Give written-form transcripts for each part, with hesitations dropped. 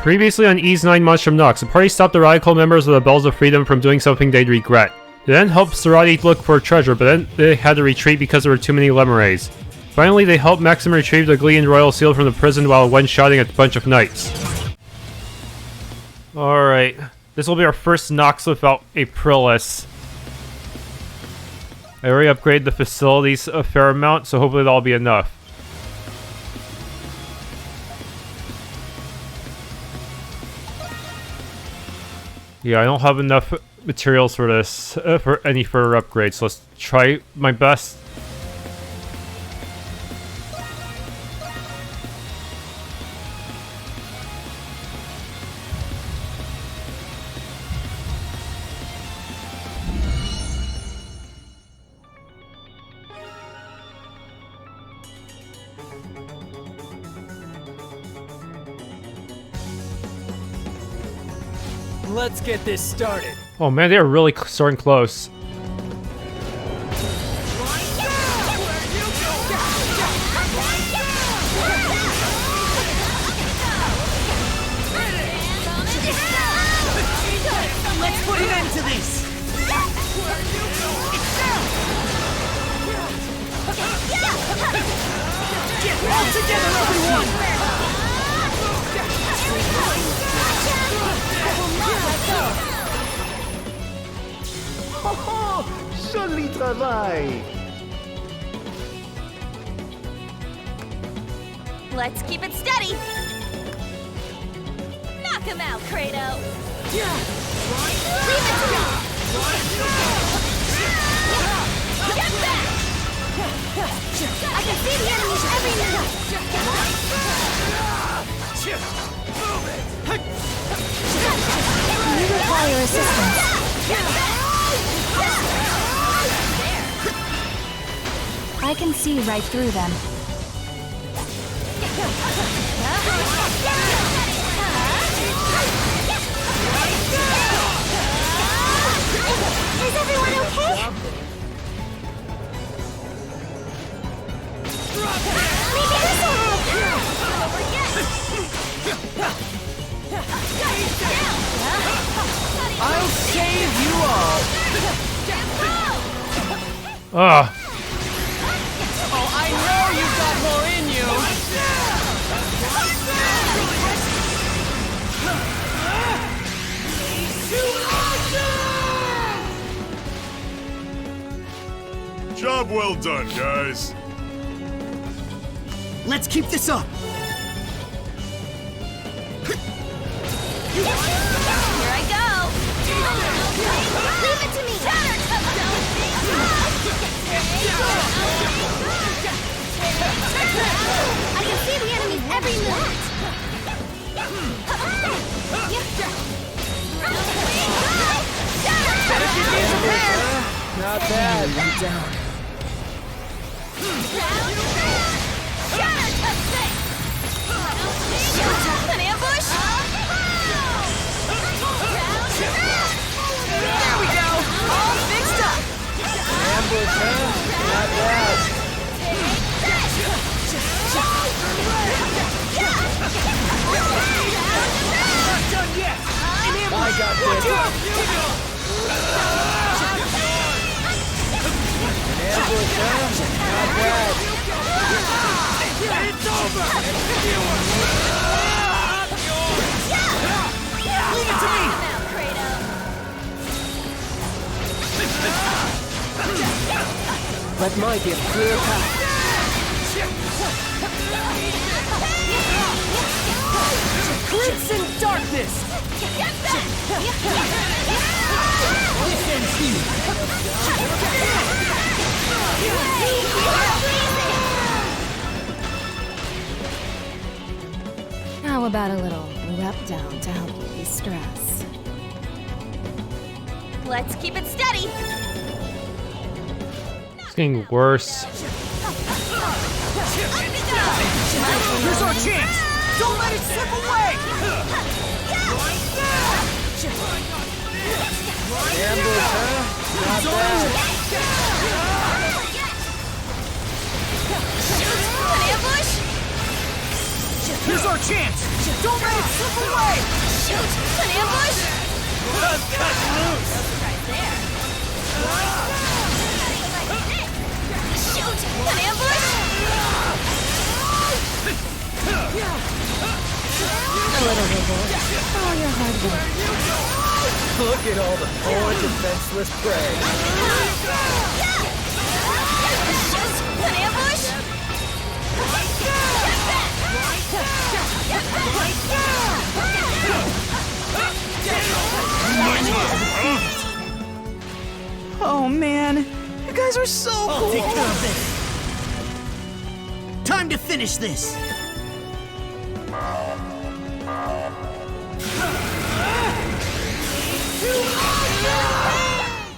Previously on Ys IX Monstrum Nox, the party stopped the radical members of the Bells of Freedom from doing something they'd regret. They then helped Sarati look for treasure, but then they had to retreat because there were too many Lemures. Finally, they helped Maxim retrieve the Glean Royal Seal from the prison while one-shotting a bunch of knights. Alright, this will be our first Nox without Aprilis. I already upgraded the facilities a fair amount, so hopefully that'll be enough. Yeah, I don't have enough materials for this, for any further upgrades, so let's try my best. Let's get this started. Oh man, they're really starting close. Let's put an end to this. Get all together, everyone! Joli travail! Let's keep it steady! Knock him out, Kratos! Leave it to me! Get back! I can see the enemies every minute! You require assistance. I can see right through them. Is everyone okay? Maybe this I'll save you all! Ah. Oh, I know you've got more in you! Job well done, guys. Let's keep this up! Here I go! Leave it to me! I can see the enemies every minute! Not bad. I'm down. An ambush! There we go! All fixed up! Ambush, huh? Not bad. Not done yet! An ambush! I got this! An ambush, huh? Not bad. It's over! Leave it to me! Let my gift clear path. Crimson darkness! How about a little rub down to help you de-stress? Let's keep it steady! It's getting worse. Here's our chance! Don't let it slip away! Ambush, huh? Not bad. An ambush? Here's our chance! Don't let it slip away! Shoot! An ambush! I'm cut loose! Shoot! An ambush! A little reward for all your hard work. Look at all the poor defenseless prey. Shoot! An ambush! Oh man, you guys are so cool. Take care of this. Time to finish this.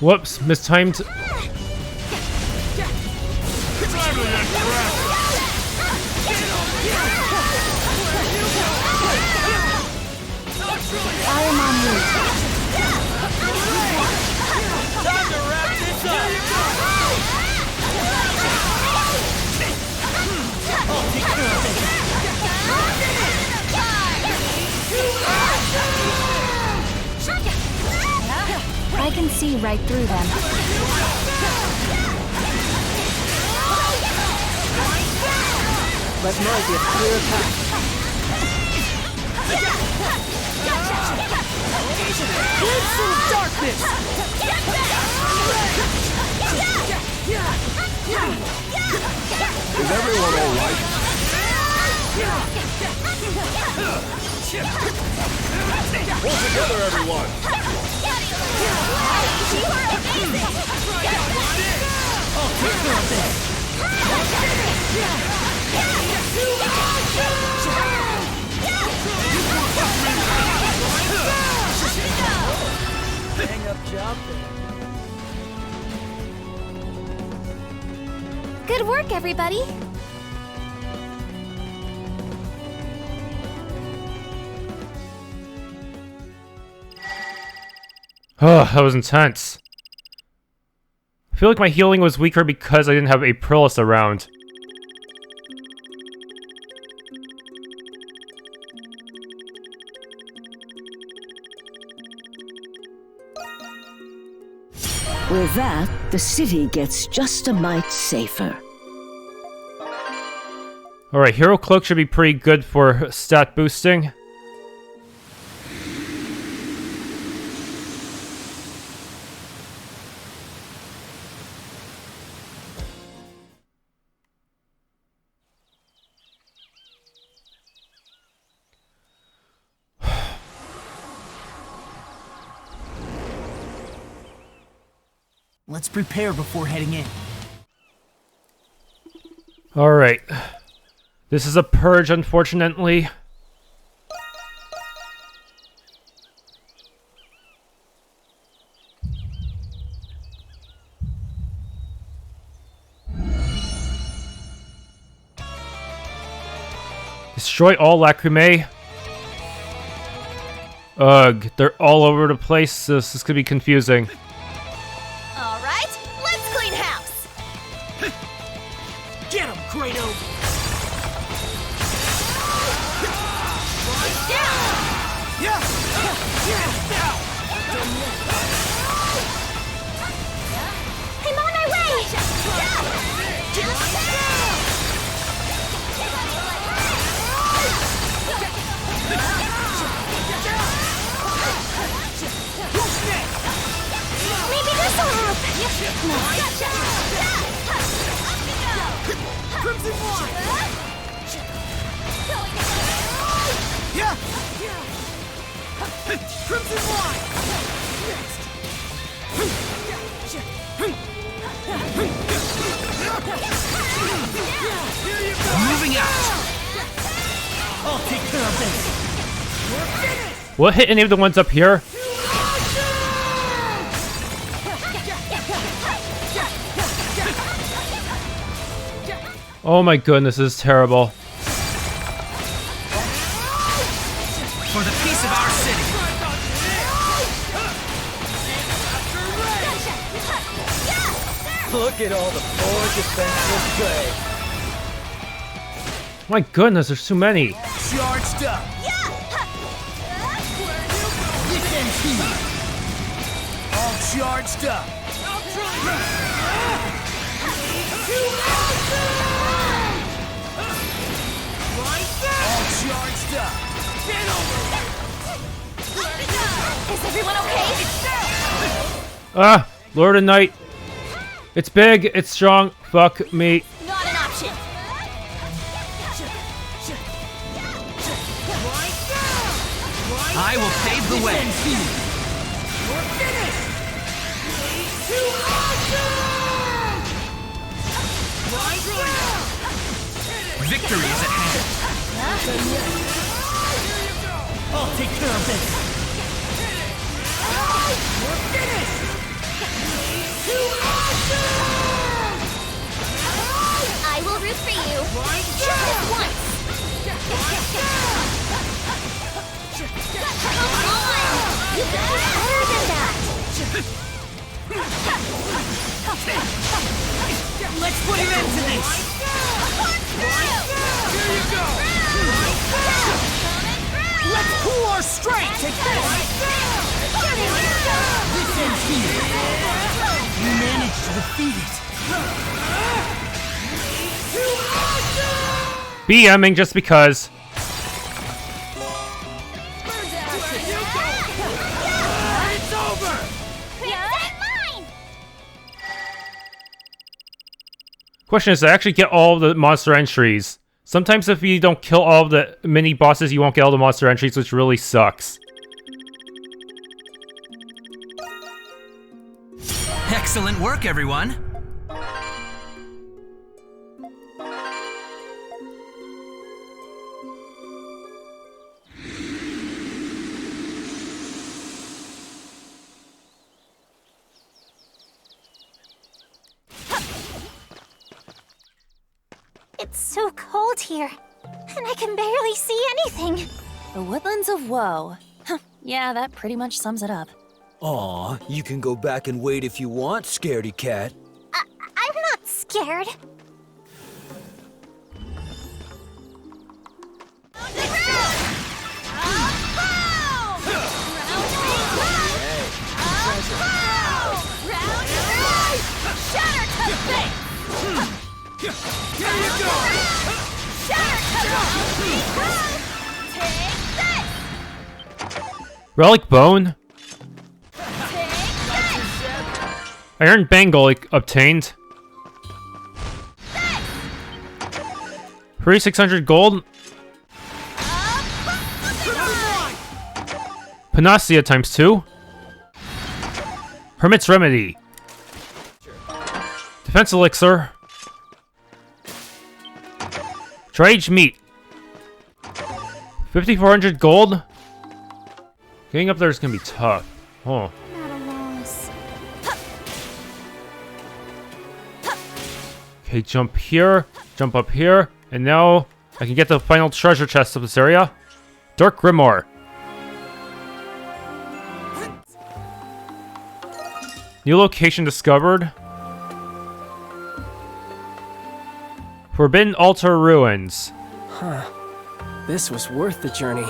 Whoops, mistimed. I am on route. Time to wrap this up. I'll take care of this. I can see right through them. Let Murray be a clear path. Glimpse of darkness! Is everyone alright? Pull together, everyone! I'll take care of this. Hang up job there. Good work, everybody! Oh, that was intense. I feel like my healing was weaker because I didn't have Aprilis around. With that, the city gets just a mite safer. Alright, Hero Cloak should be pretty good for stat boosting. Let's prepare before heading in. Alright. This is a purge, unfortunately. Destroy all lacrimae. Ugh, they're all over the place. This is gonna be confusing. All right, let's clean house. Get him, Kratos! I'm on my way. Maybe this will help. Crimson Wine! Yeah. Crimson Wine! Moving out! I'll take care of this. What hit any of the ones up here? Oh my goodness, this is terrible. For the peace of our city. Look at all the poor defenseless prey. My goodness, there's too many. Charged up. Yeah. All charged up. All charged up. Is everyone okay? Ah, Lord of Night. It's big, it's strong, fuck me. Not an option. I will pave the way. Victory is at hand. I'll take care of this. I will root for you. Just once. Come on! You can do better than that. Let's put an end to this. Here you go. Let's pool our strength. Take this. This ends here. You managed to defeat it. BMing just because. It's over. Mine! Question is, I actually get all of the monster entries. Sometimes if you don't kill all of the mini bosses, you won't get all the monster entries, which really sucks. Excellent work, everyone. It's so cold here, and I can barely see anything. The Woodlands of Woe. Huh, yeah, that pretty much sums it up. Aw, you can go back and wait if you want, scaredy cat. I'm not scared. Relic Bone? Iron Bangle obtained. 3600 gold. Panacea times 2. Hermit's Remedy. Defense Elixir. Trade Meat. 5400 gold. Getting up there is gonna be tough. Oh. Not a loss. Okay, jump here, jump up here, and now I can get the final treasure chest of this area. Dark Grimoire. New location discovered. Forbidden Altar Ruins. This was worth the journey.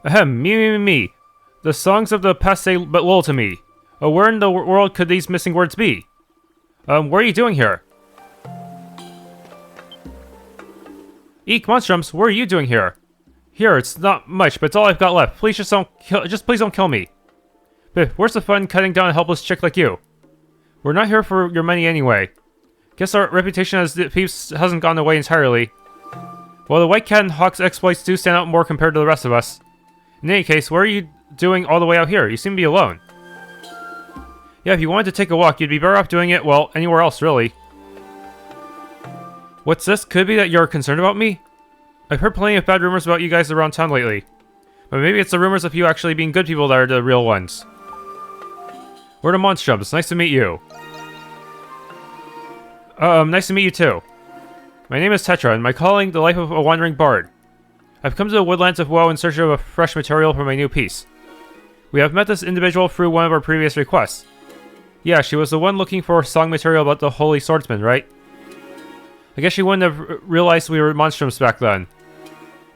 Ahem, me. The songs of the past say but little to me. Where in the world could these missing words be? What are you doing here? Eek, Monstrums, what are you doing here? Here, it's not much, but it's all I've got left. Please just please don't kill me. But where's the fun cutting down a helpless chick like you? We're not here for your money anyway. Guess our reputation as thieves hasn't gone away entirely. Well, the White Cat and Hawk's exploits do stand out more compared to the rest of us. In any case, what are you doing all the way out here? You seem to be alone. Yeah, if you wanted to take a walk, you'd be better off doing it, well, anywhere else, really. What's this? Could it be that you're concerned about me? I've heard plenty of bad rumors about you guys around town lately. But maybe it's the rumors of you actually being good people that are the real ones. We're the Monstrums. Nice to meet you. Nice to meet you too. My name is Tetra, and my calling, the life of a wandering bard. I've come to the Woodlands of Woe in search of a fresh material for my new piece. We have met this individual through one of our previous requests. Yeah, she was the one looking for song material about the Holy Swordsman, right? I guess she wouldn't have realized we were monstrums back then.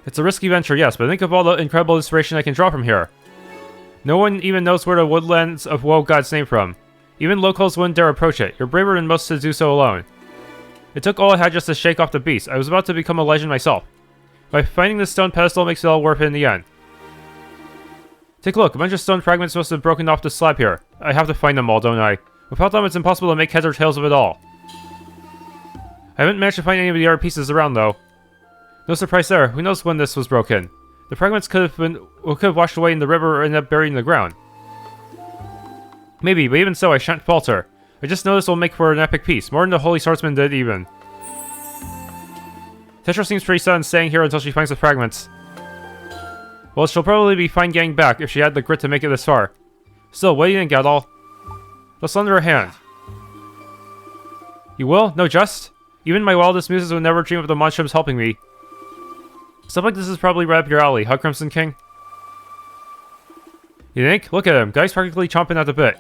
It's a risky venture, yes, but think of all the incredible inspiration I can draw from here. No one even knows where the Woodlands of Woe god's name from. Even locals wouldn't dare approach it. You're braver than most to do so alone. It took all I had just to shake off the beast. I was about to become a legend myself. By finding this stone pedestal makes it all worth it in the end. Take a look, a bunch of stone fragments must have broken off the slab here. I have to find them all, don't I? Without them, it's impossible to make heads or tails of it all. I haven't managed to find any of the other pieces around, though. No surprise there. Who knows when this was broken? The fragments could have washed away in the river or ended up buried in the ground. Maybe, but even so, I shan't falter. I just know this will make for an epic piece, more than the Holy Swordsman did even. Tetra seems pretty set on staying here until she finds the fragments. Well, she'll probably be fine getting back if she had the grit to make it this far. Still, what do you think, Adol? Let's lend her a hand. You will? No, just? Even my wildest muses would never dream of the monstrums helping me. Stuff like this is probably right up your alley, huh, Crimson King? You think? Look at him. Guy's practically chomping at the bit.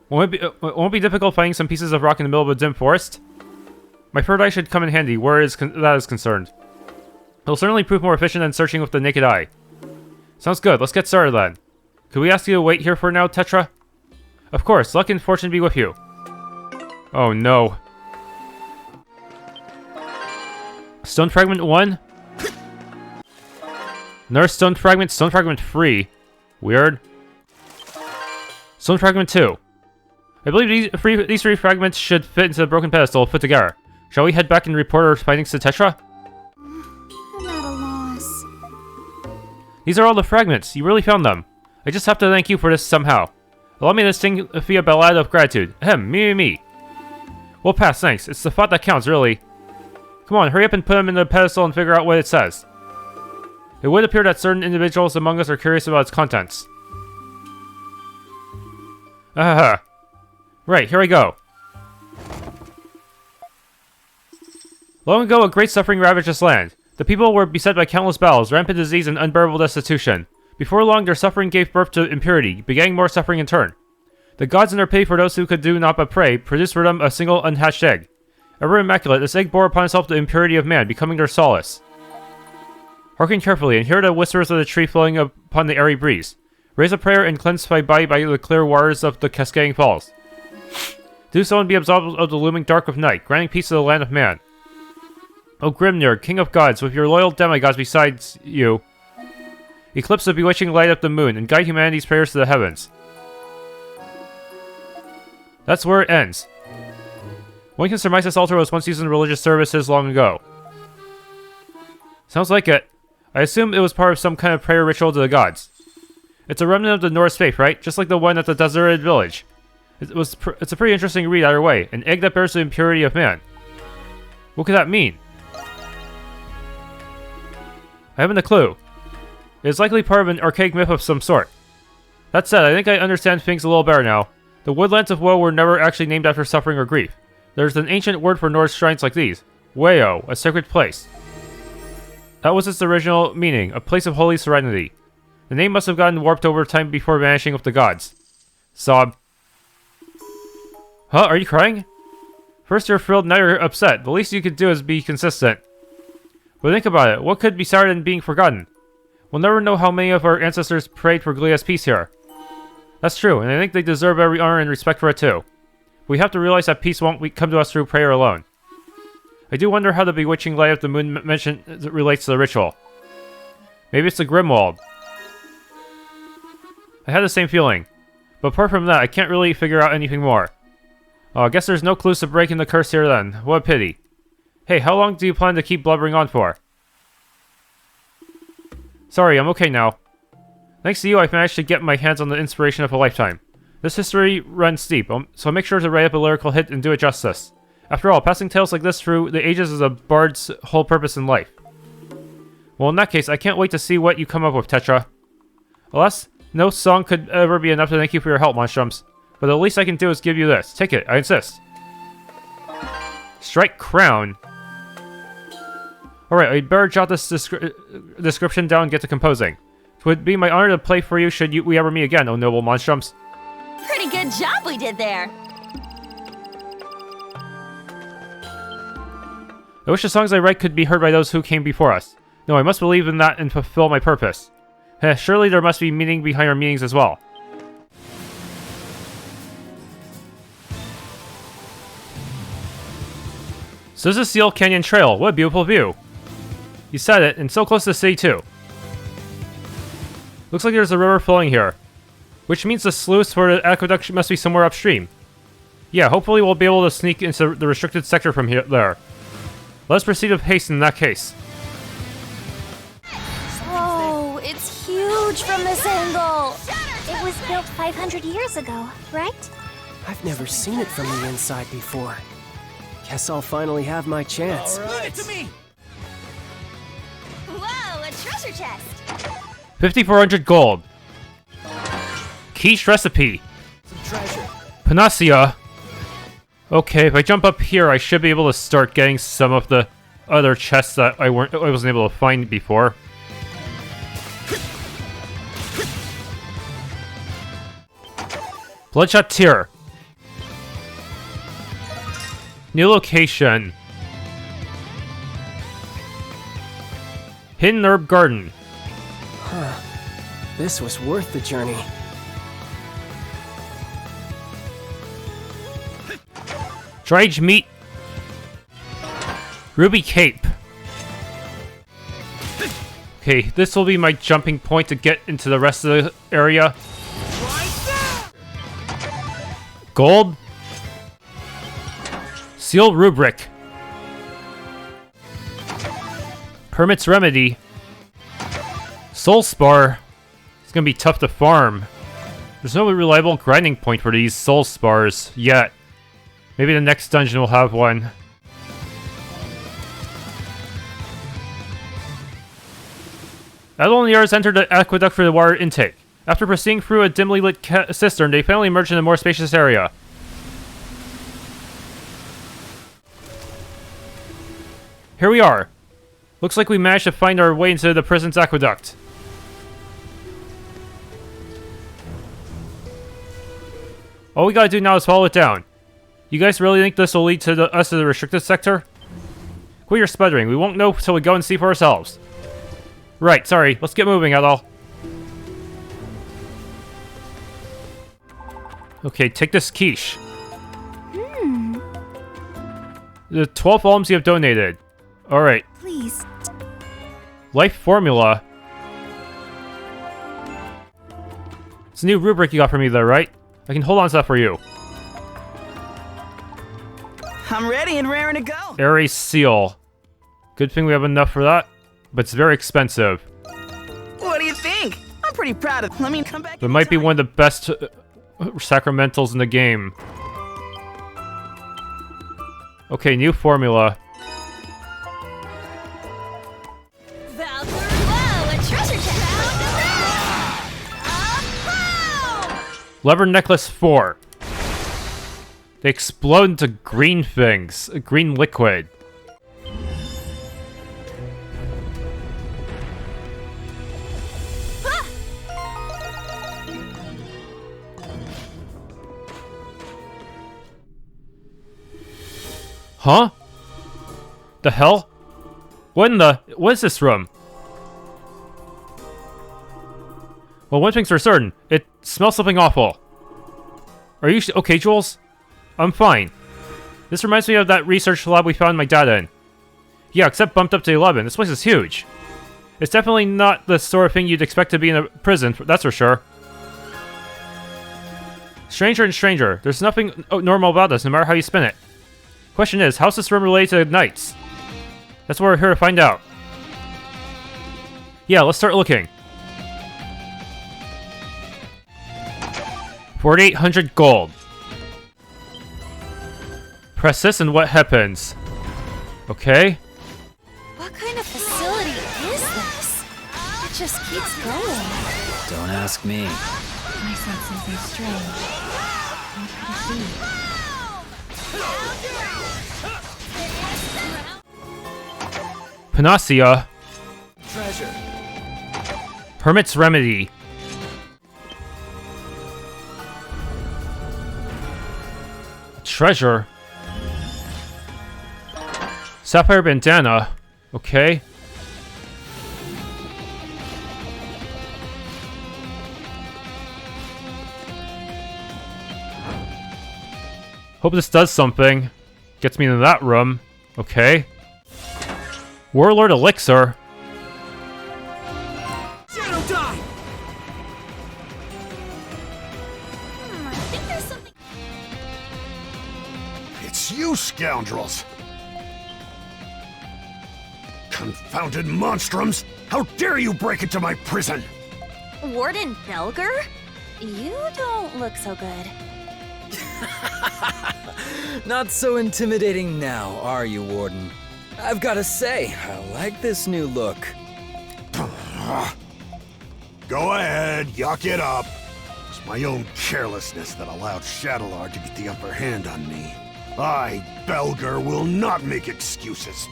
Won't it be difficult finding some pieces of rock in the middle of a dim forest? My third eye should come in handy where that is concerned. It'll certainly prove more efficient than searching with the naked eye. Sounds good. Let's get started then. Could we ask you to wait here for now, Tetra? Of course. Luck and fortune be with you. Oh no. Stone Fragment 1? Another Stone Fragment 3. Weird. Stone Fragment 2. I believe these three fragments should fit into the broken pedestal put together. Shall we head back and report our findings to Tetra? I'm at a loss. These are all the fragments. You really found them. I just have to thank you for this somehow. Allow me to sing a ballad of gratitude. Ahem, me. We'll pass, thanks. It's the thought that counts, really. Come on, hurry up and put them in the pedestal and figure out what it says. It would appear that certain individuals among us are curious about its contents. Ahaha. Right, here I go. Long ago, a great suffering ravaged this land. The people were beset by countless battles, rampant disease, and unbearable destitution. Before long, their suffering gave birth to impurity, begetting more suffering in turn. The gods, in their pity for those who could do naught but pray, produced for them a single unhatched egg. Ever immaculate, this egg bore upon itself the impurity of man, becoming their solace. Hearken carefully, and hear the whispers of the tree flowing upon the airy breeze. Raise a prayer and cleanse thy body by the clear waters of the cascading falls. Do so and be absolved of the looming dark of night, granting peace to the land of man. O Grimnir, king of gods, with your loyal demigods besides you, eclipse the bewitching light of the moon, and guide humanity's prayers to the heavens. That's where it ends. One can surmise this altar was once used in religious services long ago. Sounds like it. I assume it was part of some kind of prayer ritual to the gods. It's a remnant of the Norse faith, right? Just like the one at the deserted village. It's a pretty interesting read either way. An egg that bears the impurity of man. What could that mean? I haven't a clue. It is likely part of an archaic myth of some sort. That said, I think I understand things a little better now. The Woodlands of Woe were never actually named after suffering or grief. There's an ancient word for Norse shrines like these. Weo, a sacred place. That was its original meaning, a place of holy serenity. The name must have gotten warped over time before vanishing with the gods. Sob. Huh, are you crying? First you're thrilled, now you're upset. The least you could do is be consistent. But think about it, what could be sadder than being forgotten? We'll never know how many of our ancestors prayed for Glia's peace here. That's true, and I think they deserve every honor and respect for it too. We have to realize that peace won't come to us through prayer alone. I do wonder how the bewitching light of the moon mentioned relates to the ritual. Maybe it's the Grimwald. I had the same feeling. But apart from that, I can't really figure out anything more. Oh, I guess there's no clues to breaking the curse here then. What a pity. Hey, how long do you plan to keep blubbering on for? Sorry, I'm okay now. Thanks to you, I've managed to get my hands on the inspiration of a lifetime. This history runs deep, so make sure to write up a lyrical hit and do it justice. After all, passing tales like this through the ages is a bard's whole purpose in life. Well, in that case, I can't wait to see what you come up with, Tetra. Alas, no song could ever be enough to thank you for your help, Monstrums. But the least I can do is give you this. Take it, I insist. Strike Crown. Alright, I'd better jot this description down and get to composing. It would be my honor to play for you should we ever meet again, O noble Monstrums. Pretty good job we did there. I wish the songs I write could be heard by those who came before us. No, I must believe in that and fulfill my purpose. Surely there must be meaning behind our meanings as well. So this is Ciel Canyon Trail. What a beautiful view. You said it, and so close to the city too. Looks like there's a river flowing here, which means the sluice for the aqueduct must be somewhere upstream. Yeah, hopefully we'll be able to sneak into the restricted sector from there. Let's proceed with haste in that case. Oh, it's huge from this angle. It was built 500 years ago, right? I've never seen it from the inside before. Guess I'll finally have my chance. Leave it to me! Whoa, a treasure chest. 5,400 gold. Quiche recipe. Some treasure. Panacea. Okay, if I jump up here, I should be able to start getting some of the other chests that I wasn't able to find before. Bloodshot Tear. New location. Hidden Herb Garden. This was worth the journey. Dried meat. Ruby Cape. Okay, this will be my jumping point to get into the rest of the area. Gold. Seal Rubric. Hermit's Remedy. Soul Spar. It's gonna be tough to farm. There's no reliable grinding point for these soul spars yet. Maybe the next dungeon will have one. Adol and the others entered the aqueduct for the water intake. After proceeding through a dimly lit cistern, they finally emerged in a more spacious area. Here we are. Looks like we managed to find our way into the prison's aqueduct. All we gotta do now is follow it down. You guys really think this will lead to us to the restricted sector? Quit your sputtering. We won't know till we go and see for ourselves. Right, sorry. Let's get moving, Adol. Okay, take this quiche. The 12 alms you have donated. Alright. Please. Life formula. It's a new rubric you got from me though, right? I can hold on to that for you. I'm ready and raring to go. Airy Seal. Good thing we have enough for that, but it's very expensive. What do you think? I'm pretty proud of. Let me come back. It might be one of the best sacramentals in the game. Okay, new formula. Whoa, a treasure chest. Lever Necklace 4. They explode into green things. Green liquid. Huh? The hell? What is this room? Well, one thing's for certain. It smells something awful. Are you okay, Jules? I'm fine. This reminds me of that research lab we found my data in. Yeah, except bumped up to 11. This place is huge. It's definitely not the sort of thing you'd expect to be in a prison, that's for sure. Stranger and stranger. There's nothing normal about this, no matter how you spin it. Question is, how's this room related to Knights? That's what we're here to find out. Yeah, let's start looking. 4,800 gold. Press this and what happens? Okay. What kind of facility is this? It just keeps going. Don't ask me. My senses are strange. What could it be? Panacea. Treasure. Hermit's Remedy. treasure. Sapphire bandana. Okay. Hope this does something. Gets me into that room. Okay. Warlord elixir. Shadow die! I think there's something. It's you scoundrels! Confounded monstrums! How dare you break into my prison! Warden Belger? You don't look so good. Not so intimidating now, are you, Warden? I've gotta say, I like this new look. Go ahead, yuck it up. It's my own carelessness that allowed Chatelard to get the upper hand on me. I, Belger, will not make excuses.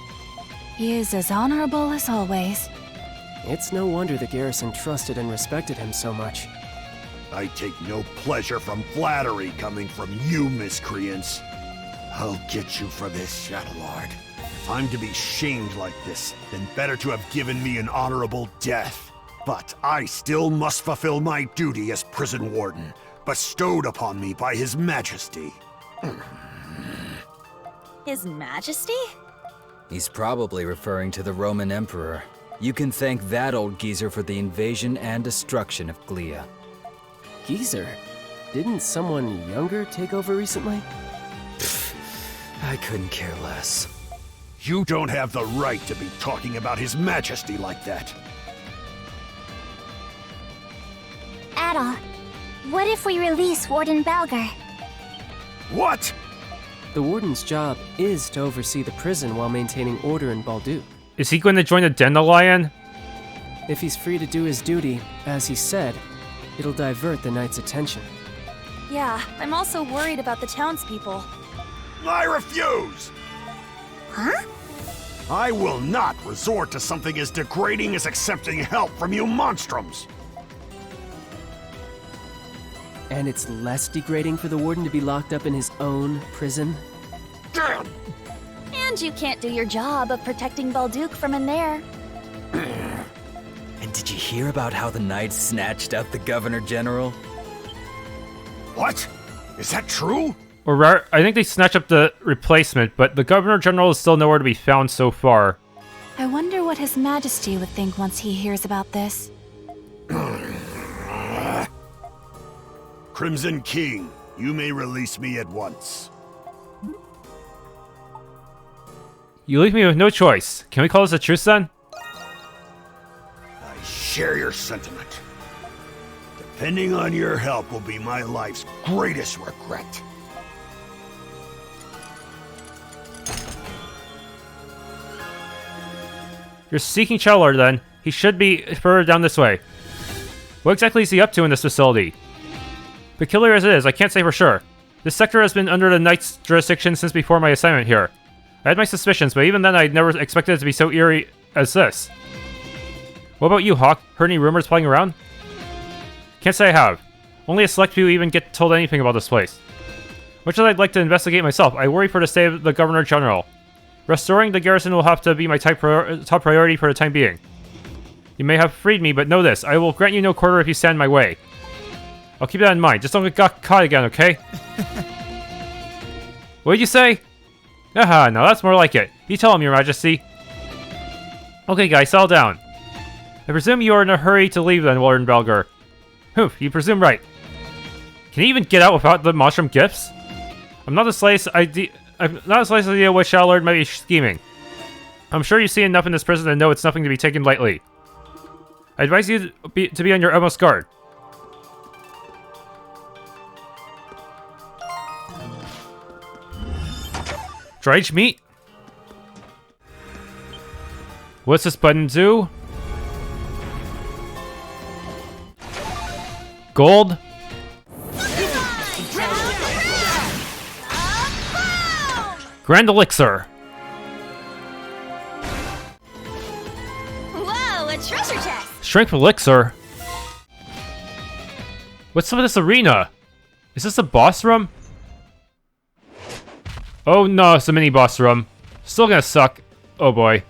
He is as honorable as always. It's no wonder the garrison trusted and respected him so much. I take no pleasure from flattery coming from you, miscreants. I'll get you for this, Chatelard. If I'm to be shamed like this, then better to have given me an honorable death. But I still must fulfill my duty as prison warden, bestowed upon me by His Majesty. His Majesty? He's probably referring to the Roman Emperor. You can thank that old geezer for the invasion and destruction of Glea. Geezer? Didn't someone younger take over recently? I couldn't care less. You don't have the right to be talking about His Majesty like that. Adol, what if we release Warden Belger? What? The warden's job is to oversee the prison while maintaining order in Balduq. Is he going to join the Dandelion? If he's free to do his duty, as he said, it'll divert the knight's attention. Yeah, I'm also worried about the townspeople. I refuse! Huh? I will not resort to something as degrading as accepting help from you monstrums! And it's less degrading for the warden to be locked up in his own prison? Damn! And you can't do your job of protecting Balduq from in there. And did you hear about how the knights snatched up the Governor General? What? Is that true? Or I think they snatched up the replacement, but the Governor General is still nowhere to be found so far. I wonder what His Majesty would think once he hears about this. Crimson King, you may release me at once. You leave me with no choice. Can we call this a truce then? I share your sentiment. Depending on your help will be my life's greatest regret. You're seeking Chatelard then. He should be further down this way. What exactly is he up to in this facility? Peculiar as it is, I can't say for sure. This sector has been under the Knight's jurisdiction since before my assignment here. I had my suspicions, but even then I never expected it to be so eerie as this. What about you, Hawk? Heard any rumors flying around? Can't say I have. Only a select few even get told anything about this place. Much as I'd like to investigate myself, I worry for the state of the Governor General. Restoring the garrison will have to be my top priority for the time being. You may have freed me, but know this, I will grant you no quarter if you stand in my way. I'll keep that in mind, just don't get caught again, okay? What did you say? Aha, now that's more like it. You tell him, Your Majesty. Okay guys, settle down. I presume you are in a hurry to leave then, Warden Belger. Humph, you presume right. Can he even get out without the Monstrum gifts? I've not the slightest idea what Chatelard might be scheming. I'm sure you see enough in this prison to know it's nothing to be taken lightly. I advise you to be on your utmost guard. Dried meat? What's this button do? Gold? Grand Elixir. Whoa, a treasure chest! Strength Elixir? What's some of this arena? Is this a boss room? Oh no, it's a mini boss room. Still gonna suck. Oh boy.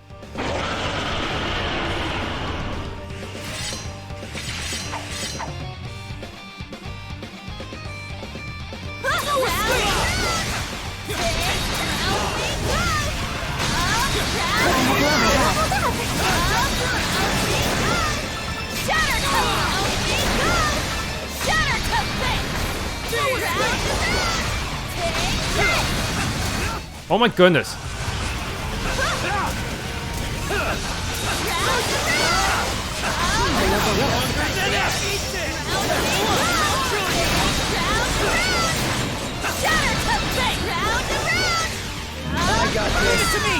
Oh my goodness. I got this. To me.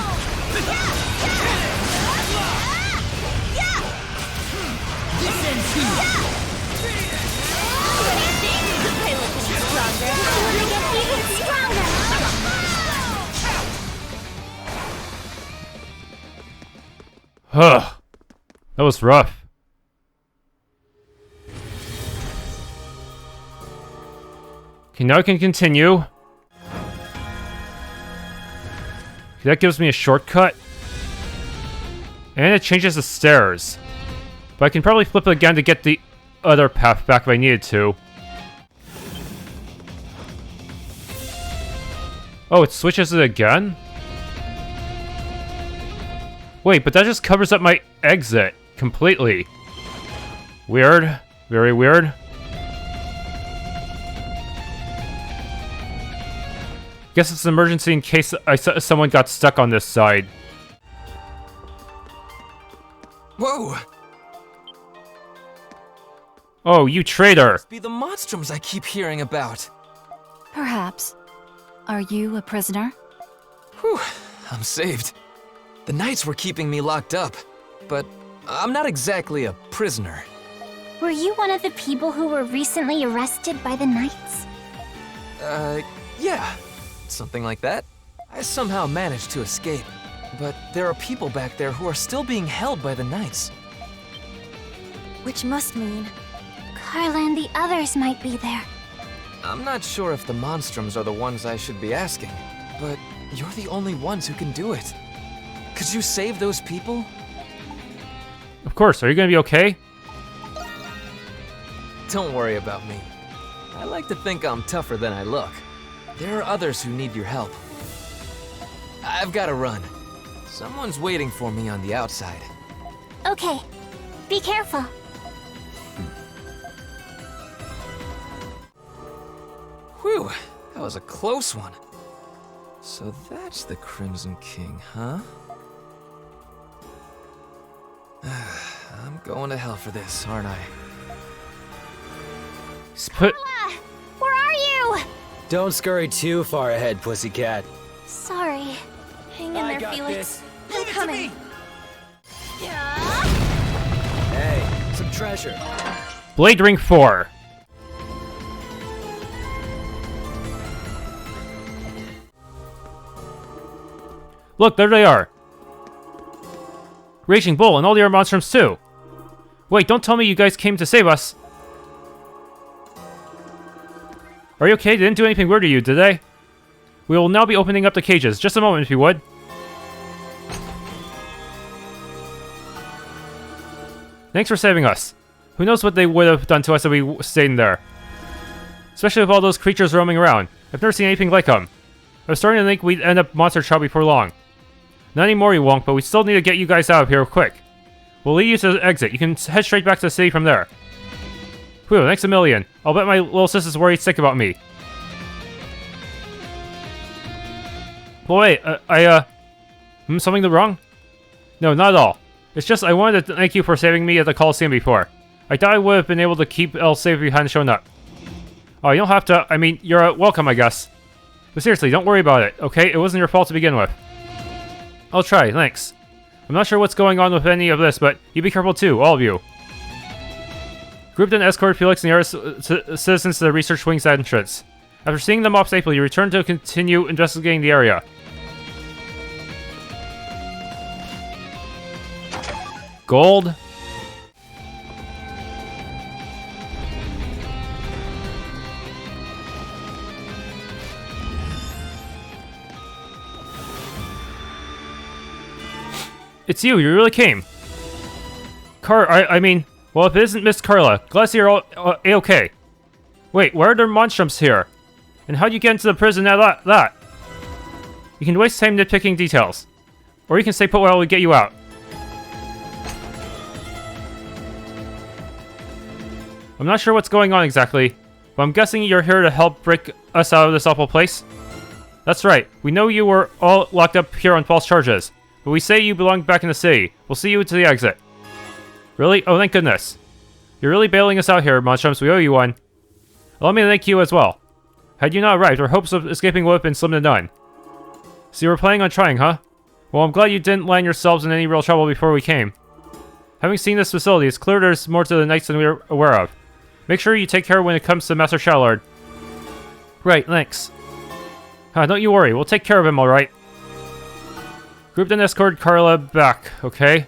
This ends here. Huh. That was rough. Okay, now I can continue. Okay, that gives me a shortcut. And it changes the stairs. But I can probably flip it again to get the other path back if I needed to. Oh, it switches it again? Wait, but that just covers up my exit completely. Weird. Very weird. Guess it's an emergency in case someone got stuck on this side. Whoa! Oh, you traitor! Must be the monstrums I keep hearing about. Perhaps. Are you a prisoner? Whew, I'm saved. The Knights were keeping me locked up, but I'm not exactly a prisoner. Were you one of the people who were recently arrested by the Knights? Yeah. Something like that. I somehow managed to escape, but there are people back there who are still being held by the Knights. Which must mean Carla and the others might be there. I'm not sure if the Monstrums are the ones I should be asking, but you're the only ones who can do it. Could you save those people? Of course, are you gonna be okay? Don't worry about me. I like to think I'm tougher than I look. There are others who need your help. I've gotta run. Someone's waiting for me on the outside. Okay, be careful. Whew, that was a close one. So that's the Crimson King, huh? I'm going to hell for this, aren't I? Carla! Where are you? Don't scurry too far ahead, pussycat. Sorry. Hang in there, Felix. I'm coming. Hey, some treasure. Blade Ring 4. Look, there they are. Raging Bull and all the other monstrums too. Wait, don't tell me you guys came to save us. Are you okay? They didn't do anything weird to you, did they? We will now be opening up the cages. Just a moment, if you would. Thanks for saving us. Who knows what they would have done to us if we stayed in there. Especially with all those creatures roaming around. I've never seen anything like them. I was starting to think we'd end up monster trial before long. Not anymore, you won't, but we still need to get you guys out of here quick. We'll lead you to the exit. You can head straight back to the city from there. Whew, thanks a million. I'll bet my little sister's worried sick about me. Well, wait, something wrong? No, not at all. It's just I wanted to thank you for saving me at the Coliseum before. I thought I would have been able to keep El safe if you hadn't shown up. Oh, you don't have to, I mean, you're welcome, I guess. But seriously, don't worry about it, okay? It wasn't your fault to begin with. I'll try, thanks. I'm not sure what's going on with any of this, but you be careful too, all of you. Group then escorted Felix and the other citizens to the research wing's entrance. After seeing them off safely, you return to continue investigating the area. Gold. it's you really came. I mean, well, if it isn't Miss Carla, glad to see you're all A-okay. Wait, why are there monstrums here? And how'd you get into the prison at that? You can waste time nitpicking details. Or you can stay put while we get you out. I'm not sure what's going on exactly, but I'm guessing you're here to help break us out of this awful place? That's right, we know you were all locked up here on false charges, but we say you belong back in the city. We'll see you to the exit. Really? Oh, thank goodness. You're really bailing us out here, Monstrums. We owe you one. Allow me to thank you as well. Had you not arrived, our hopes of escaping would have been slim to none. So you were planning on trying, huh? Well, I'm glad you didn't land yourselves in any real trouble before we came. Having seen this facility, it's clear there's more to the Knights than we were aware of. Make sure you take care when it comes to Master Chatelard. Right, thanks. Don't you worry, we'll take care of him, alright? Group then escort Carla back, okay?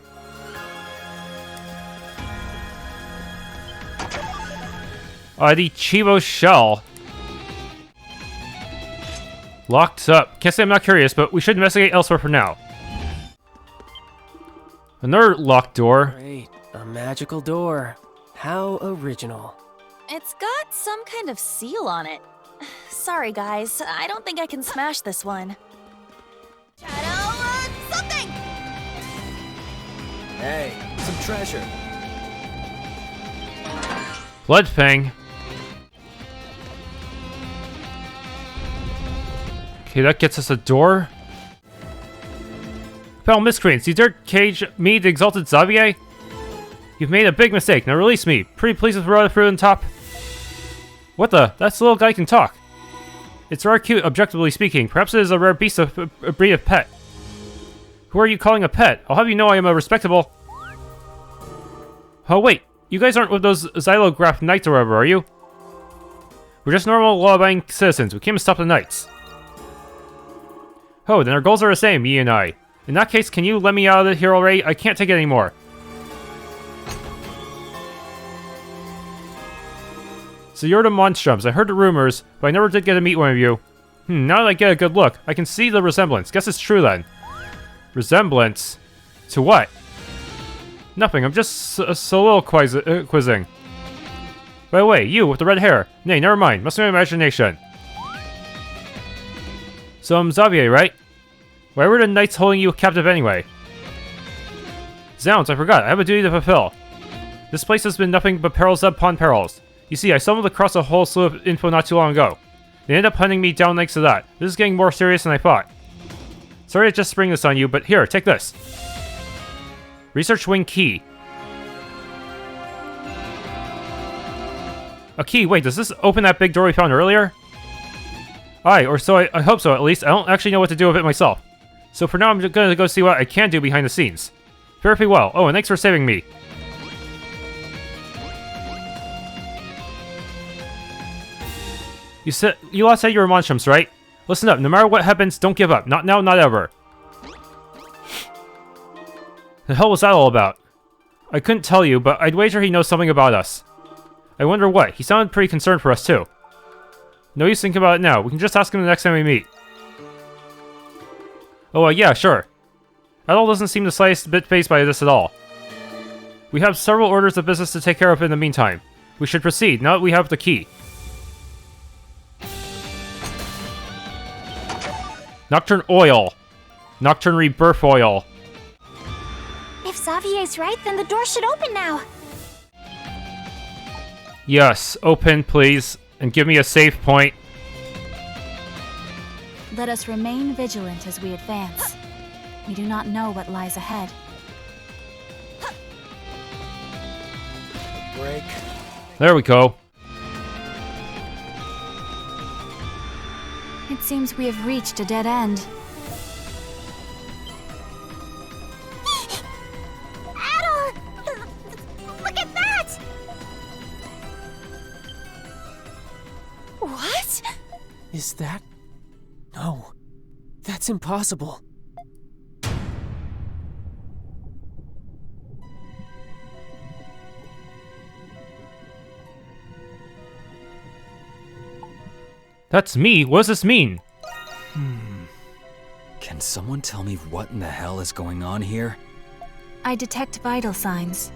The Chivo shell. Locked up. Can't say I'm not curious, but we should investigate elsewhere for now. Another locked door. Great, a magical door. How original. It's got some kind of seal on it. Sorry, guys. I don't think I can smash this one. Shadow, something! Hey, some treasure. Bloodfang. Okay, that gets us a door. Foul miscreants, you dare cage me, the exalted Xavier? You've made a big mistake. Now release me. Pretty pleased with raw fruit on top. What the? That little guy can talk. It's rather cute, objectively speaking. Perhaps it is a rare beast of a breed of pet. Who are you calling a pet? I'll have you know I am a respectable... Oh wait, you guys aren't with those xylograph knights or whatever, are you? We're just normal law-abiding citizens. We came to stop the knights. Oh, then our goals are the same, Yi and I. In that case, can you let me out of here already? I can't take it anymore. So you're the Monstrums. I heard the rumors, but I never did get to meet one of you. Now that I get a good look, I can see the resemblance. Guess it's true then. Resemblance? To what? Nothing, I'm just soliloquizing. By the way, you with the red hair. Nay, never mind. Must be my imagination. So I'm Xavier, right? Why were the knights holding you captive anyway? Zounds, I forgot. I have a duty to fulfill. This place has been nothing but perils upon perils. You see, I stumbled across a whole slew of info not too long ago. They ended up hunting me down thanks to that. This is getting more serious than I thought. Sorry to just spring this on you, but here, take this. Research wing key. A key? Wait, does this open that big door we found earlier? Aye, or so I hope so at least. I don't actually know what to do with it myself. So for now, I'm just gonna go see what I can do behind the scenes. Fare thee well. Oh, and thanks for saving me. You all said you were Monstrums, right? Listen up, no matter what happens, don't give up. Not now, not ever. The hell was that all about? I couldn't tell you, but I'd wager he knows something about us. I wonder what. He sounded pretty concerned for us, too. No use thinking about it now. We can just ask him the next time we meet. Oh, yeah, sure. Adol doesn't seem the slightest bit fazed by this at all. We have several orders of business to take care of in the meantime. We should proceed, now that we have the key. Nocturne oil. Nocturne rebirth oil. If Xavier's right, then the door should open now. Yes, open, please. And give me a save point. Let us remain vigilant as we advance. We do not know what lies ahead. Break. There we go. It seems we have reached a dead end. Adol! Look at that! What? Is that... No. That's impossible. That's me. What does this mean? Can someone tell me what in the hell is going on here? I detect vital signs.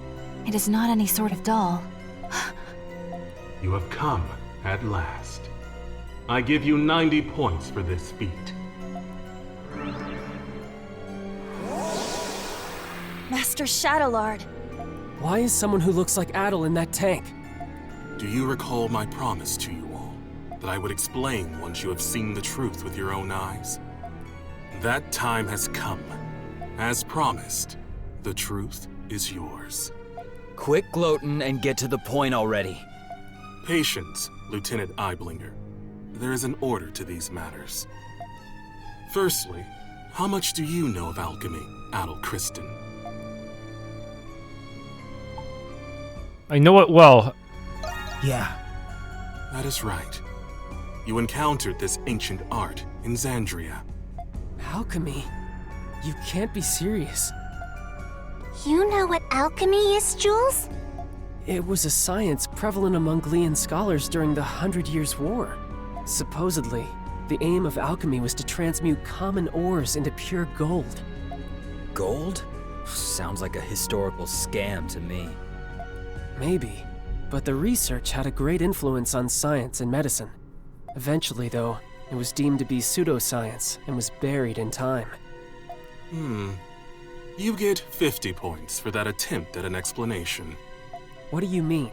It is not any sort of doll. You have come at last. I give you 90 points for this feat. Master Chatelard. Why is someone who looks like Adol in that tank? Do you recall my promise to you all, that I would explain once you have seen the truth with your own eyes? That time has come. As promised, the truth is yours. Quit gloating and get to the point already. Patience, Lieutenant Eyeblinger. There is an order to these matters. Firstly, how much do you know of alchemy, Adol Kristen? I know it well. Yeah. That is right. You encountered this ancient art in Xandria. Alchemy? You can't be serious. You know what alchemy is, Jules? It was a science prevalent among Glean scholars during the 100 Years' War. Supposedly, the aim of alchemy was to transmute common ores into pure gold. Gold? Sounds like a historical scam to me. Maybe, but the research had a great influence on science and medicine. Eventually, though, it was deemed to be pseudoscience and was buried in time. You get 50 points for that attempt at an explanation. What do you mean?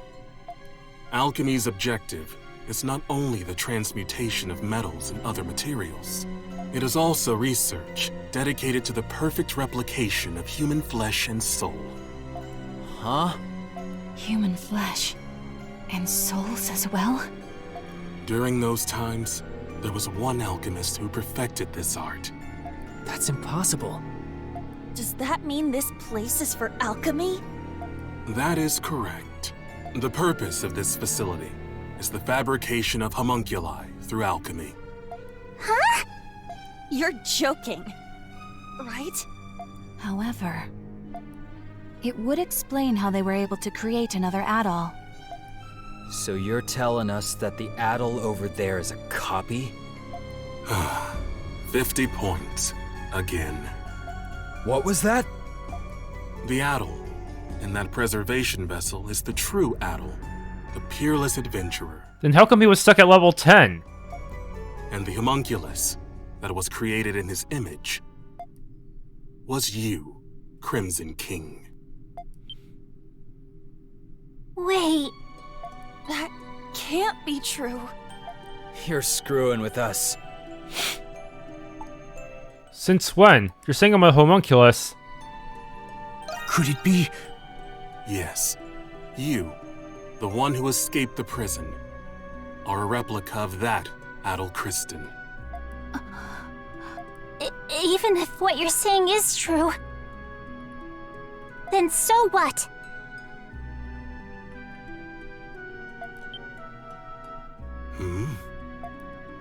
Alchemy's objective is not only the transmutation of metals and other materials. It is also research dedicated to the perfect replication of human flesh and soul. Huh? Human flesh. And souls as well? During those times, there was one alchemist who perfected this art. That's impossible. Does that mean this place is for alchemy? That is correct. The purpose of this facility is the fabrication of homunculi through alchemy. Huh? You're joking, right? However, it would explain how they were able to create another Adol. So you're telling us that the Adol over there is a copy? 50 points. Again. What was that? The Adol in that preservation vessel is the true Adol, the peerless adventurer. Then how come he was stuck at level 10? And the homunculus that was created in his image was you, Crimson King. Wait, that can't be true. You're screwing with us. Since when? You're saying I'm a homunculus. Could it be? Yes. You, the one who escaped the prison, are a replica of that Adol Kristen. Even if what you're saying is true, then so what?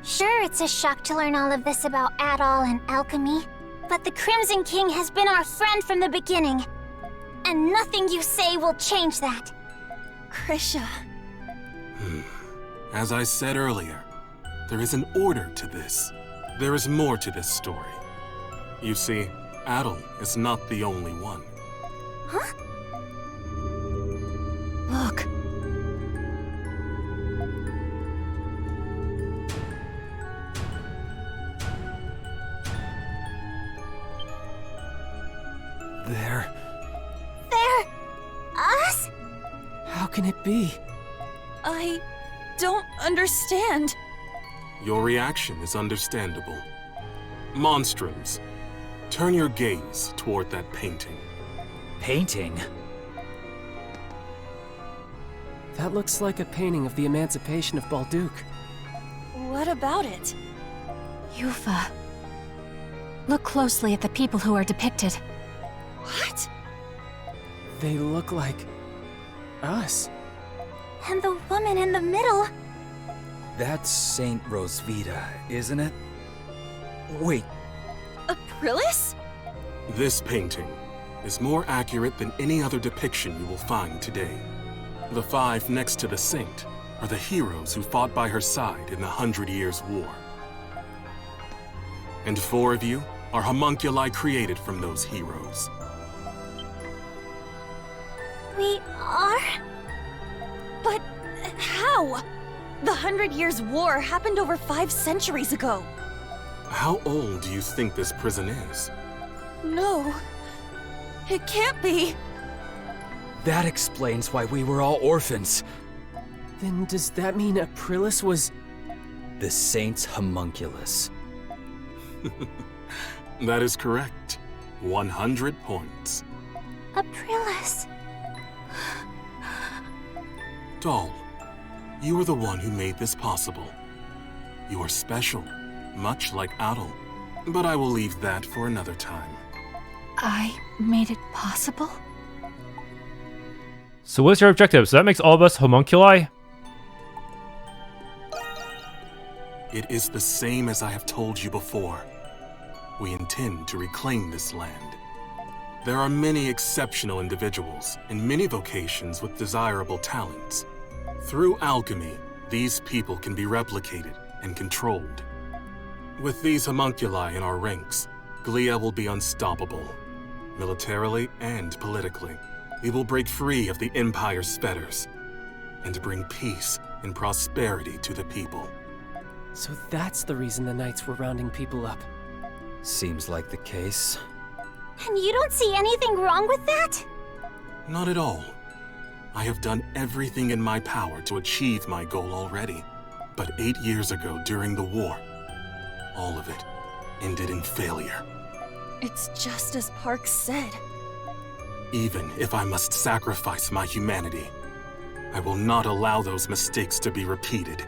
Sure, it's a shock to learn all of this about Adol and alchemy, but the Crimson King has been our friend from the beginning, and nothing you say will change that. Krisha. As I said earlier, there is an order to this. There is more to this story. You see, Adol is not the only one. Huh? Look. They're us? How can it be? I don't understand. Your reaction is understandable. Monstrums, turn your gaze toward that painting. Painting? That looks like a painting of the emancipation of Balduq. What about it? Yufa. Look closely at the people who are depicted. What? They look like us. And the woman in the middle. That's Saint Rosvita, isn't it? Wait. Aprilis? This painting is more accurate than any other depiction you will find today. The 5 next to the saint are the heroes who fought by her side in the 100 Years' War. And 4 of you are homunculi created from those heroes. We are? But how? The 100 Years' War happened over 5 centuries ago. How old do you think this prison is? No. It can't be. That explains why we were all orphans. Then does that mean Aprilis was... The Saint's homunculus. That is correct. 100 points. Aprilis. Adol, you are the one who made this possible. You are special, much like Adol. But I will leave that for another time. I made it possible? So what's your objective? So that makes all of us homunculi? It is the same as I have told you before. We intend to reclaim this land. There are many exceptional individuals in many vocations with desirable talents. Through alchemy, these people can be replicated and controlled. With these homunculi in our ranks, Glia will be unstoppable. Militarily and politically, we will break free of the Empire's fetters and bring peace and prosperity to the people. So that's the reason the Knights were rounding people up. Seems like the case. And you don't see anything wrong with that? Not at all. I have done everything in my power to achieve my goal already. But 8 years ago during the war, all of it ended in failure. It's just as Park said. Even if I must sacrifice my humanity, I will not allow those mistakes to be repeated.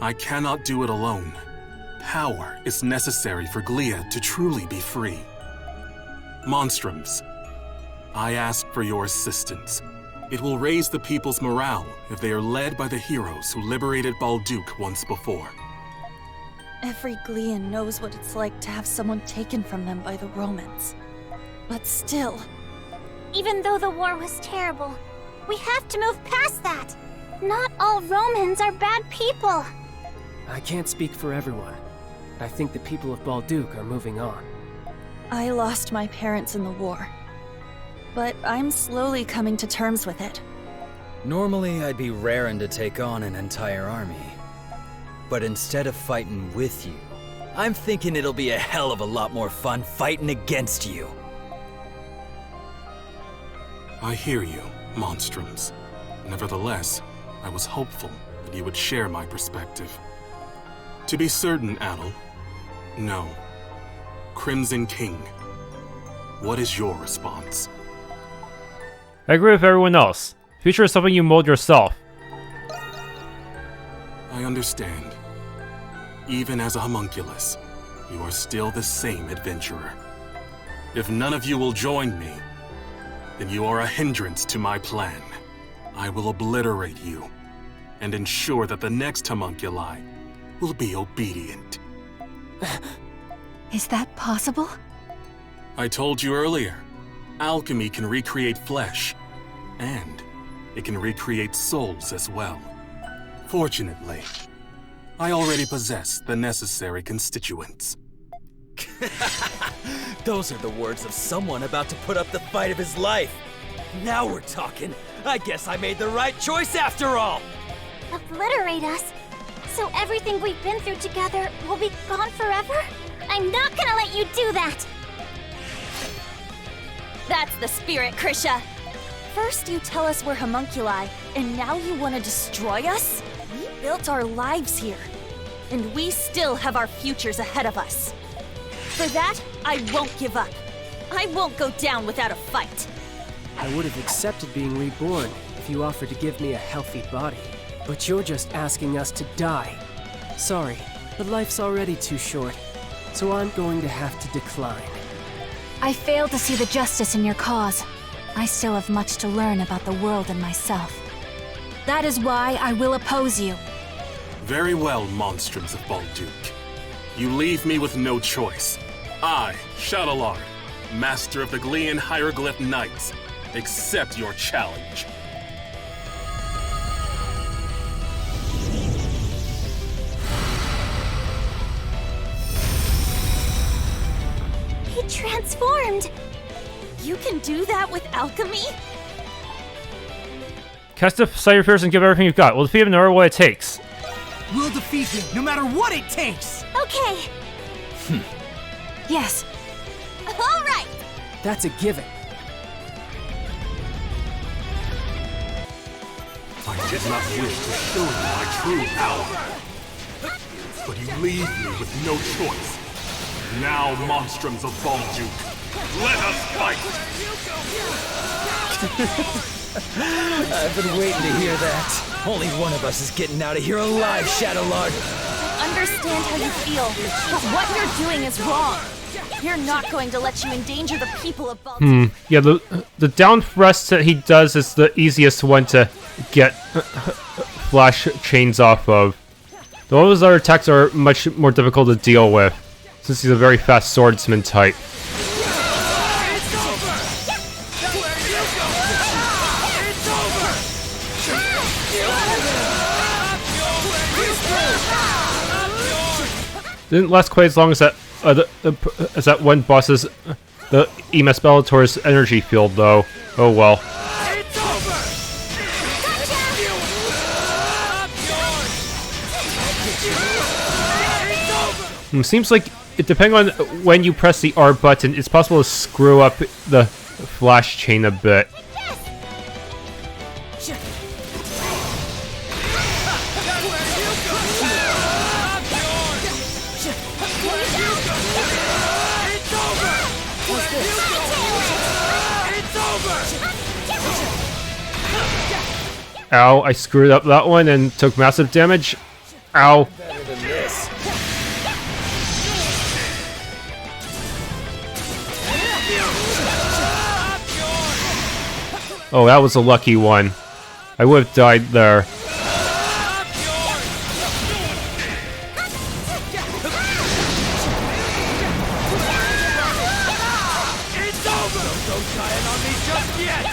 I cannot do it alone. Power is necessary for Glia to truly be free. Monstrums, I ask for your assistance. It will raise the people's morale if they are led by the heroes who liberated Balduq once before. Every Glian knows what it's like to have someone taken from them by the Romans. But still... Even though the war was terrible, we have to move past that. Not all Romans are bad people. I can't speak for everyone. I think the people of Balduq are moving on. I lost my parents in the war. But I'm slowly coming to terms with it. Normally, I'd be raring to take on an entire army. But instead of fighting with you, I'm thinking it'll be a hell of a lot more fun fighting against you. I hear you, Monstrums. Nevertheless, I was hopeful that you would share my perspective. To be certain, Adol, no. Crimson King, what is your response? I agree with everyone else. Future is something you mold yourself. I understand. Even as a homunculus, you are still the same adventurer. If none of you will join me, then you are a hindrance to my plan. I will obliterate you, and ensure that the next homunculi will be obedient. Is that possible? I told you earlier, alchemy can recreate flesh, and it can recreate souls as well. Fortunately, I already possess the necessary constituents. Those are the words of someone about to put up the fight of his life. Now we're talking. I guess I made the right choice after all. Obliterate us? So everything we've been through together will be gone forever? I'm not gonna let you do that! That's the spirit, Krisha! First you tell us we're homunculi, and now you want to destroy us? We built our lives here, and we still have our futures ahead of us. For that, I won't give up. I won't go down without a fight. I would have accepted being reborn if you offered to give me a healthy body. But you're just asking us to die. Sorry, but life's already too short, so I'm going to have to decline. I fail to see the justice in your cause. I still have much to learn about the world and myself. That is why I will oppose you. Very well, Monstrums of Balduq. You leave me with no choice. I, Chatelard, Master of the Glian Hieroglyph Knights, accept your challenge. He transformed! You can do that with alchemy? Cast the Sight of Fears and give everything you've got. We'll defeat him no matter what it takes. We'll defeat him no matter what it takes! Okay. Yes. All right. That's a given. I did not wish to show you my true power. But you leave me with no choice. Now, Monstrums of Balduq, let us fight! I've been waiting to hear that. Only one of us is getting out of here alive, Chatelard. I understand how you feel, but what you're doing is wrong. We're not going to let you endanger the people of Balduq. Yeah, the down thrust that he does is the easiest one to get flash chains off of. All his other attacks are much more difficult to deal with, since he's a very fast swordsman type. Didn't last quite as long as that one boss's the EMS Bellator's energy field, though. Oh well. Seems like, depending on when you press the R button, it's possible to screw up the flash chain a bit. Ow, I screwed up that one and took massive damage. Ow. Better than this. Oh, that was a lucky one. I would have died there. It's over! Don't try it on me just yet!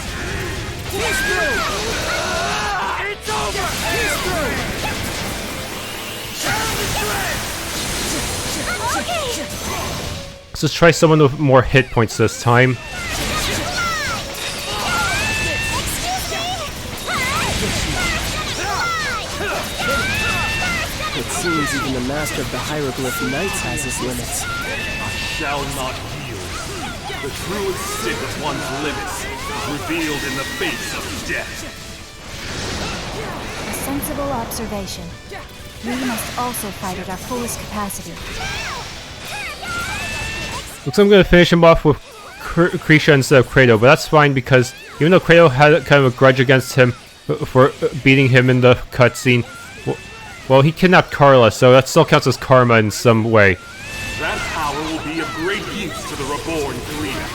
He's through! It's over! He's through! Let's just try someone with more hit points this time. It seems even the master of the Hieroglyph Knights has his limits. I shall not yield. The true extent of one's limits is revealed in the face of death. A sensible observation. We must also fight at our fullest capacity. Looks like I'm going to finish him off with Krisha instead of Kratos, but that's fine because even though Kratos had kind of a grudge against him for beating him in the cutscene, well, he kidnapped Carla, so that still counts as karma in some way. That power will be of great use to the reborn Grimwald.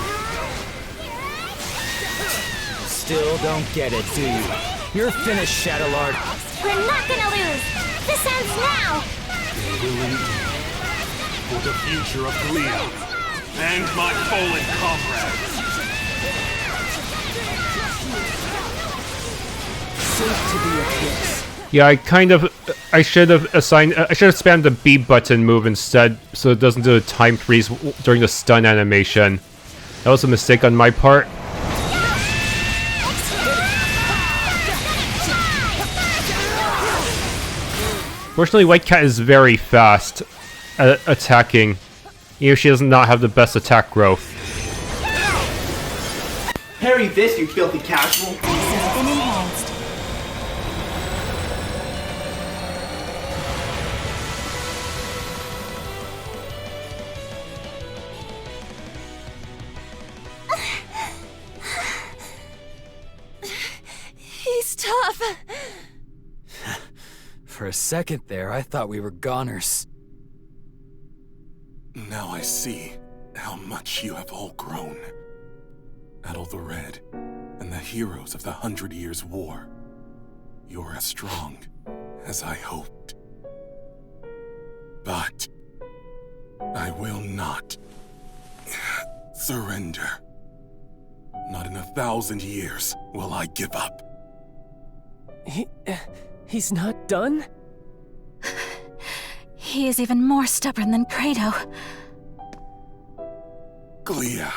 Still don't get it, do you? You're finished, Chatelard. We're not gonna lose! This ends now! For the future of Grimwald and my fallen comrades. Safe to be a kiss. Yeah, I should have spammed the B button move instead, so it doesn't do a time freeze during the stun animation. That was a mistake on my part. Fortunately, White Cat is very fast at attacking, even if she does not have the best attack growth. Parry this, you filthy casual! Been enhanced. He's tough. For a second there, I thought we were goners. Now I see how much you have all grown. Adol the Red and the heroes of the 100 Years' War. You're as strong as I hoped. But I will not surrender. Not in 1,000 years will I give up. He's not done? He is even more stubborn than Kratos. Glia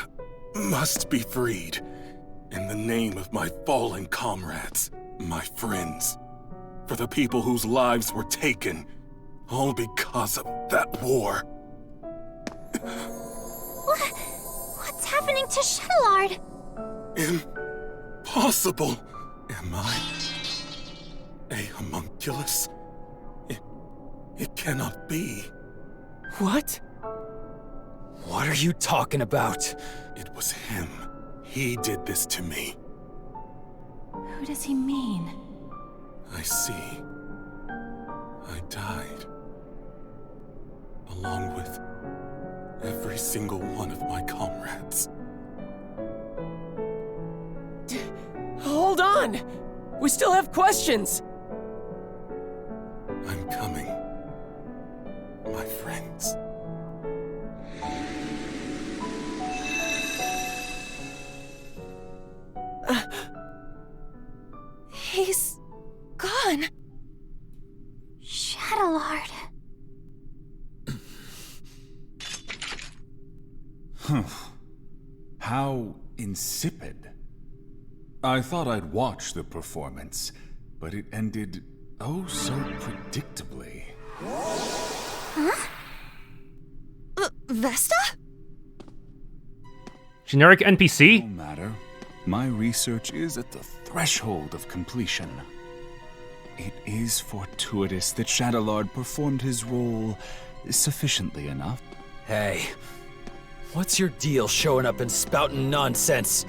must be freed in the name of my fallen comrades. My friends. For the people whose lives were taken. All because of that war. What's happening to Chatelard? Impossible! Am I a homunculus? It cannot be. What? What are you talking about? It was him. He did this to me. Who does he mean? I see. I died. Along with every single one of my comrades. Hold on! We still have questions! I'm coming. My friends. He's gone. Chatelard. How insipid. I thought I'd watch the performance, but it ended oh so predictably. Huh? Vesta? Generic NPC? No matter. My research is at the threshold of completion. It is fortuitous that Chatelard performed his role sufficiently enough. Hey, what's your deal showing up and spouting nonsense?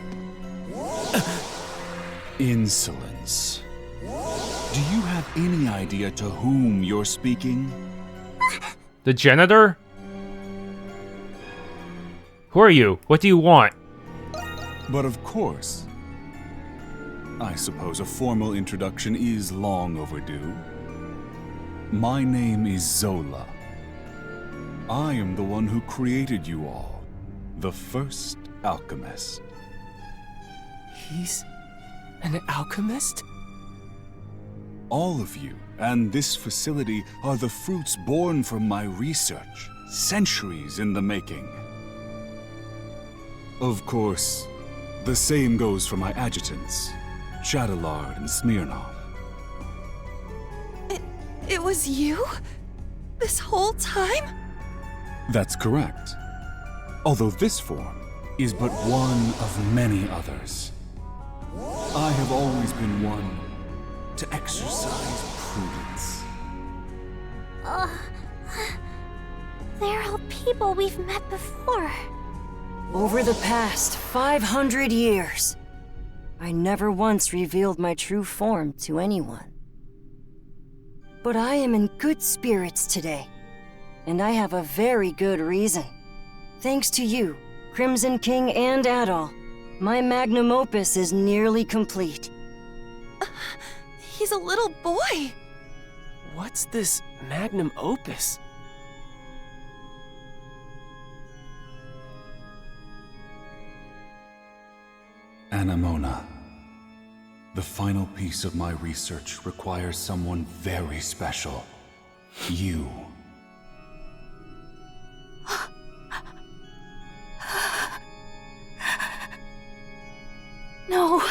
Insolence. Do you have any idea to whom you're speaking? The janitor? Who are you? What do you want? But of course. I suppose a formal introduction is long overdue. My name is Zola. I am the one who created you all. The first alchemist. He's an alchemist? All of you and this facility are the fruits born from my research, centuries in the making. Of course, the same goes for my adjutants, Chatelard and Smirnov. It was you? This whole time? That's correct. Although this form is but one of many others. I have always been one to exercise prudence. They're all people we've met before. Over the past 500 years, I never once revealed my true form to anyone. But I am in good spirits today, and I have a very good reason. Thanks to you, Crimson King and Adol, my magnum opus is nearly complete. He's a little boy. What's this magnum opus? Anemona. The final piece of my research requires someone very special. You. No.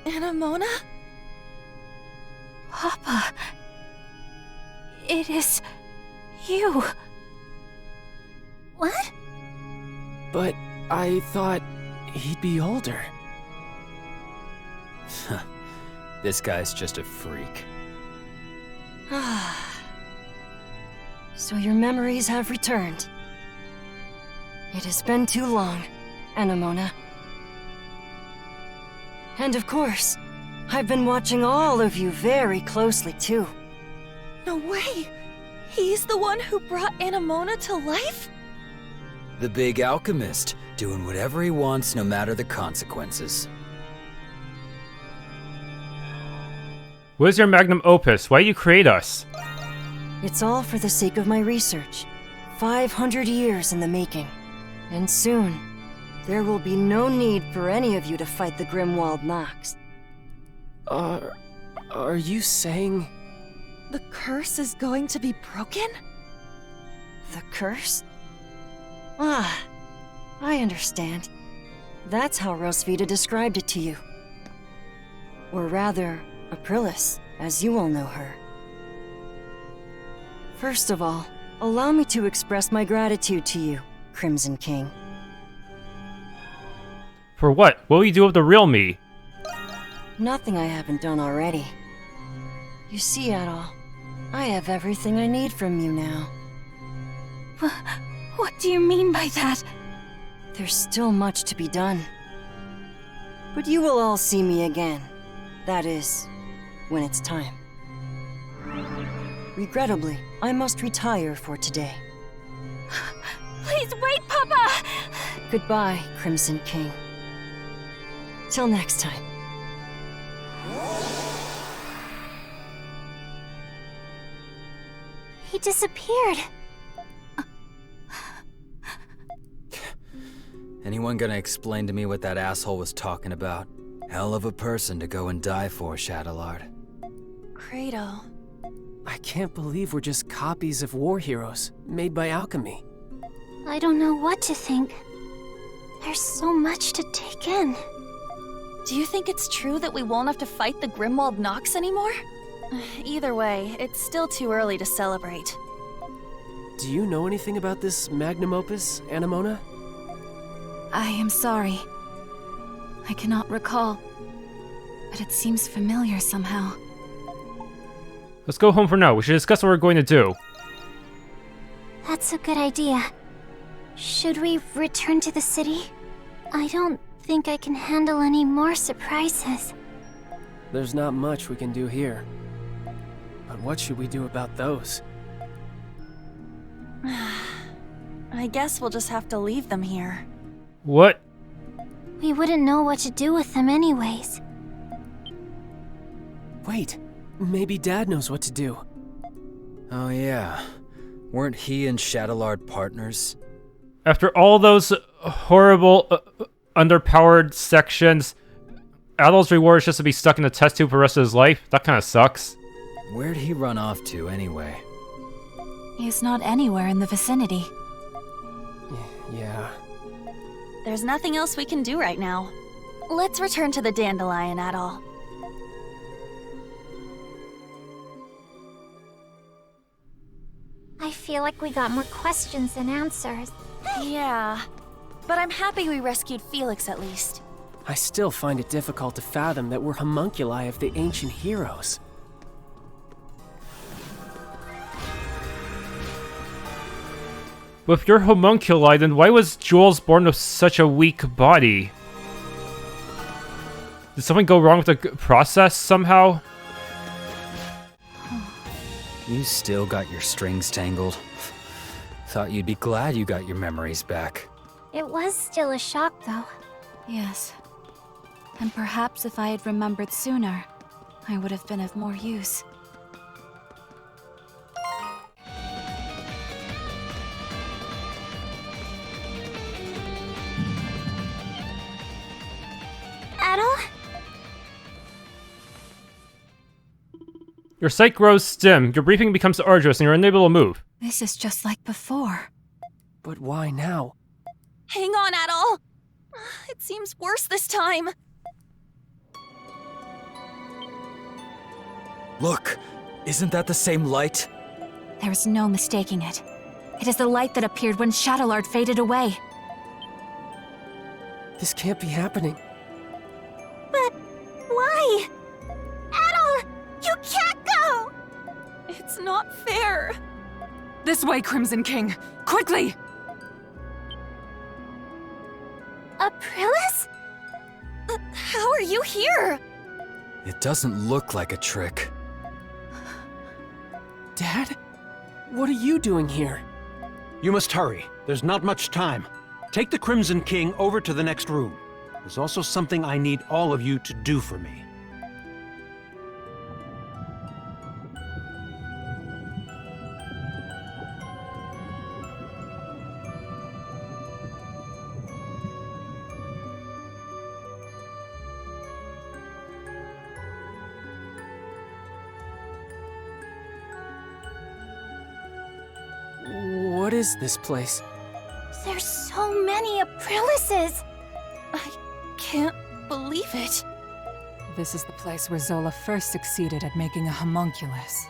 Anemona? Papa. It is you. What? But I thought he'd be older. This guy's just a freak. So your memories have returned. It has been too long, Anemona. And of course, I've been watching all of you very closely too. No way! He's the one who brought Anemona to life? The big alchemist, doing whatever he wants no matter the consequences. What is your magnum opus? Why do you create us? It's all for the sake of my research. 500 years in the making. And soon, there will be no need for any of you to fight the Grimwald Nox. Are you saying... The curse is going to be broken? The curse? Ah, I understand. That's how Rosvita described it to you. Or rather, Aprilis, as you all know her. First of all, allow me to express my gratitude to you, Crimson King. For what? What will you do with the real me? Nothing I haven't done already. You see, Adol, I have everything I need from you now. What do you mean by that? There's still much to be done. But you will all see me again. That is, when it's time. Regrettably, I must retire for today. Please wait, Papa! Goodbye, Crimson King. Till next time. He disappeared. Anyone gonna explain to me what that asshole was talking about? Hell of a person to go and die for, Chatelard. Cradle. I can't believe we're just copies of war heroes, made by alchemy. I don't know what to think. There's so much to take in. Do you think it's true that we won't have to fight the Grimwald Nox anymore? Either way, it's still too early to celebrate. Do you know anything about this magnum opus, Anemona? I am sorry. I cannot recall. But it seems familiar somehow. Let's go home for now. We should discuss what we're going to do. That's a good idea. Should we return to the city? I don't think I can handle any more surprises. There's not much we can do here. But what should we do about those? I guess we'll just have to leave them here. What? We wouldn't know what to do with them anyways. Wait, maybe Dad knows what to do. Oh yeah. Weren't he and Chatelard partners? After all those horrible, underpowered sections, Adol's reward is just to be stuck in a test tube for the rest of his life? That kinda sucks. Where'd he run off to anyway? He's not anywhere in the vicinity. Yeah. There's nothing else we can do right now. Let's return to the Dandelion, Adol. I feel like we got more questions than answers. Yeah, but I'm happy we rescued Felix at least. I still find it difficult to fathom that we're homunculi of the ancient heroes. With your homunculi, then why was Jules born with such a weak body? Did something go wrong with the process somehow? You still got your strings tangled. Thought you'd be glad you got your memories back. It was still a shock, though. Yes. And perhaps if I had remembered sooner, I would have been of more use. Adol? Your sight grows dim, your breathing becomes arduous, and you're unable to move. This is just like before. But why now? Hang on, Adol! It seems worse this time. Look! Isn't that the same light? There is no mistaking it. It is the light that appeared when Chatelard faded away. This can't be happening. But why? Adol! You can't go! It's not fair. This way, Crimson King! Quickly! Aprilis? How are you here? It doesn't look like a trick. Dad? What are you doing here? You must hurry. There's not much time. Take the Crimson King over to the next room. There's also something I need all of you to do for me. What is this place? There's so many Aprilises! I can't believe it. This is the place where Zola first succeeded at making a homunculus.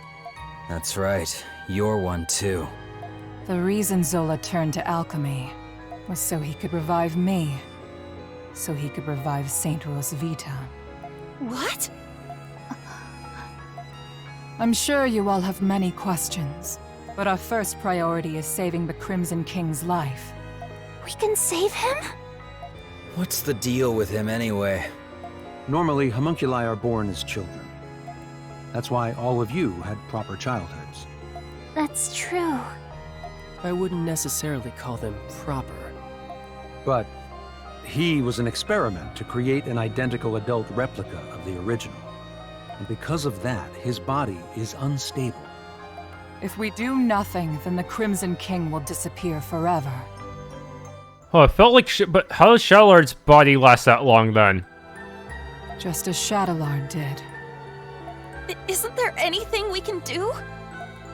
That's right. You're one too. The reason Zola turned to alchemy was so he could revive me. So he could revive Saint Rosvita. What? I'm sure you all have many questions, but our first priority is saving the Crimson King's life. We can save him? What's the deal with him anyway? Normally, homunculi are born as children. That's why all of you had proper childhoods. That's true. I wouldn't necessarily call them proper. But he was an experiment to create an identical adult replica of the original. And because of that, his body is unstable. If we do nothing, then the Crimson King will disappear forever. Oh, it felt like shit, but how does Chatelard's body last that long then? Just as Chatelard did. Isn't there anything we can do?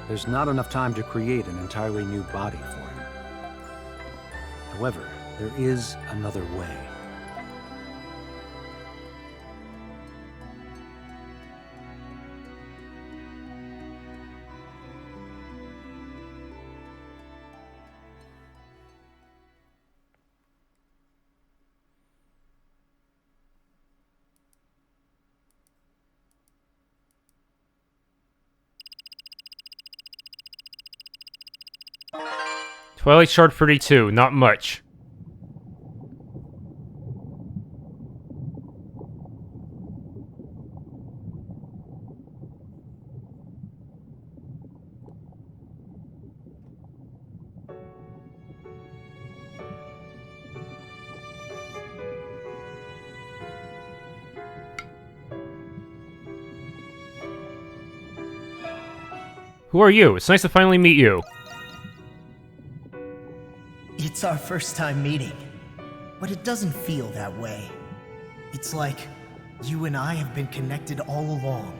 There's not enough time to create an entirely new body for him. However, there is another way. Twilight Shard 32, not much. Who are you? It's nice to finally meet you. It's our first time meeting, but it doesn't feel that way. It's like you and I have been connected all along.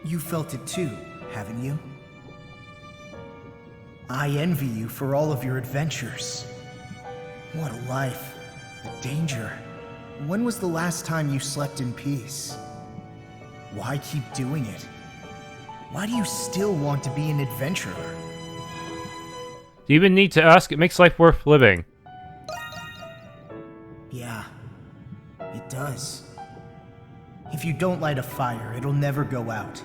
You felt it too, haven't you? I envy you for all of your adventures. What a life. The danger. When was the last time you slept in peace? Why keep doing it? Why do you still want to be an adventurer? Do you even need to ask? It makes life worth living. Yeah, it does. If you don't light a fire, it'll never go out.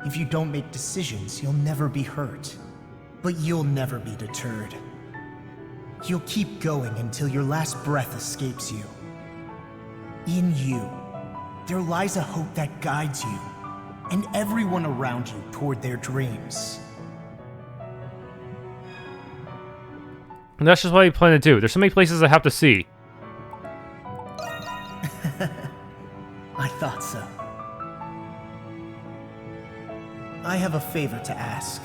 If you don't make decisions, you'll never be hurt. But you'll never be deterred. You'll keep going until your last breath escapes you. In you, there lies a hope that guides you, and everyone around you toward their dreams. And that's just what I plan to do. There's so many places I have to see. I thought so. I have a favor to ask.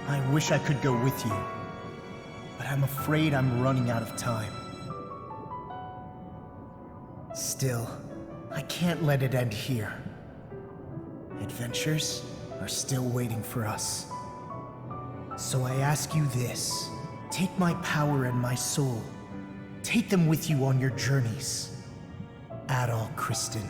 I wish I could go with you, but I'm afraid I'm running out of time. Still, I can't let it end here. Adventures are still waiting for us. So I ask you this. Take my power and my soul. Take them with you on your journeys. Adol Kristen.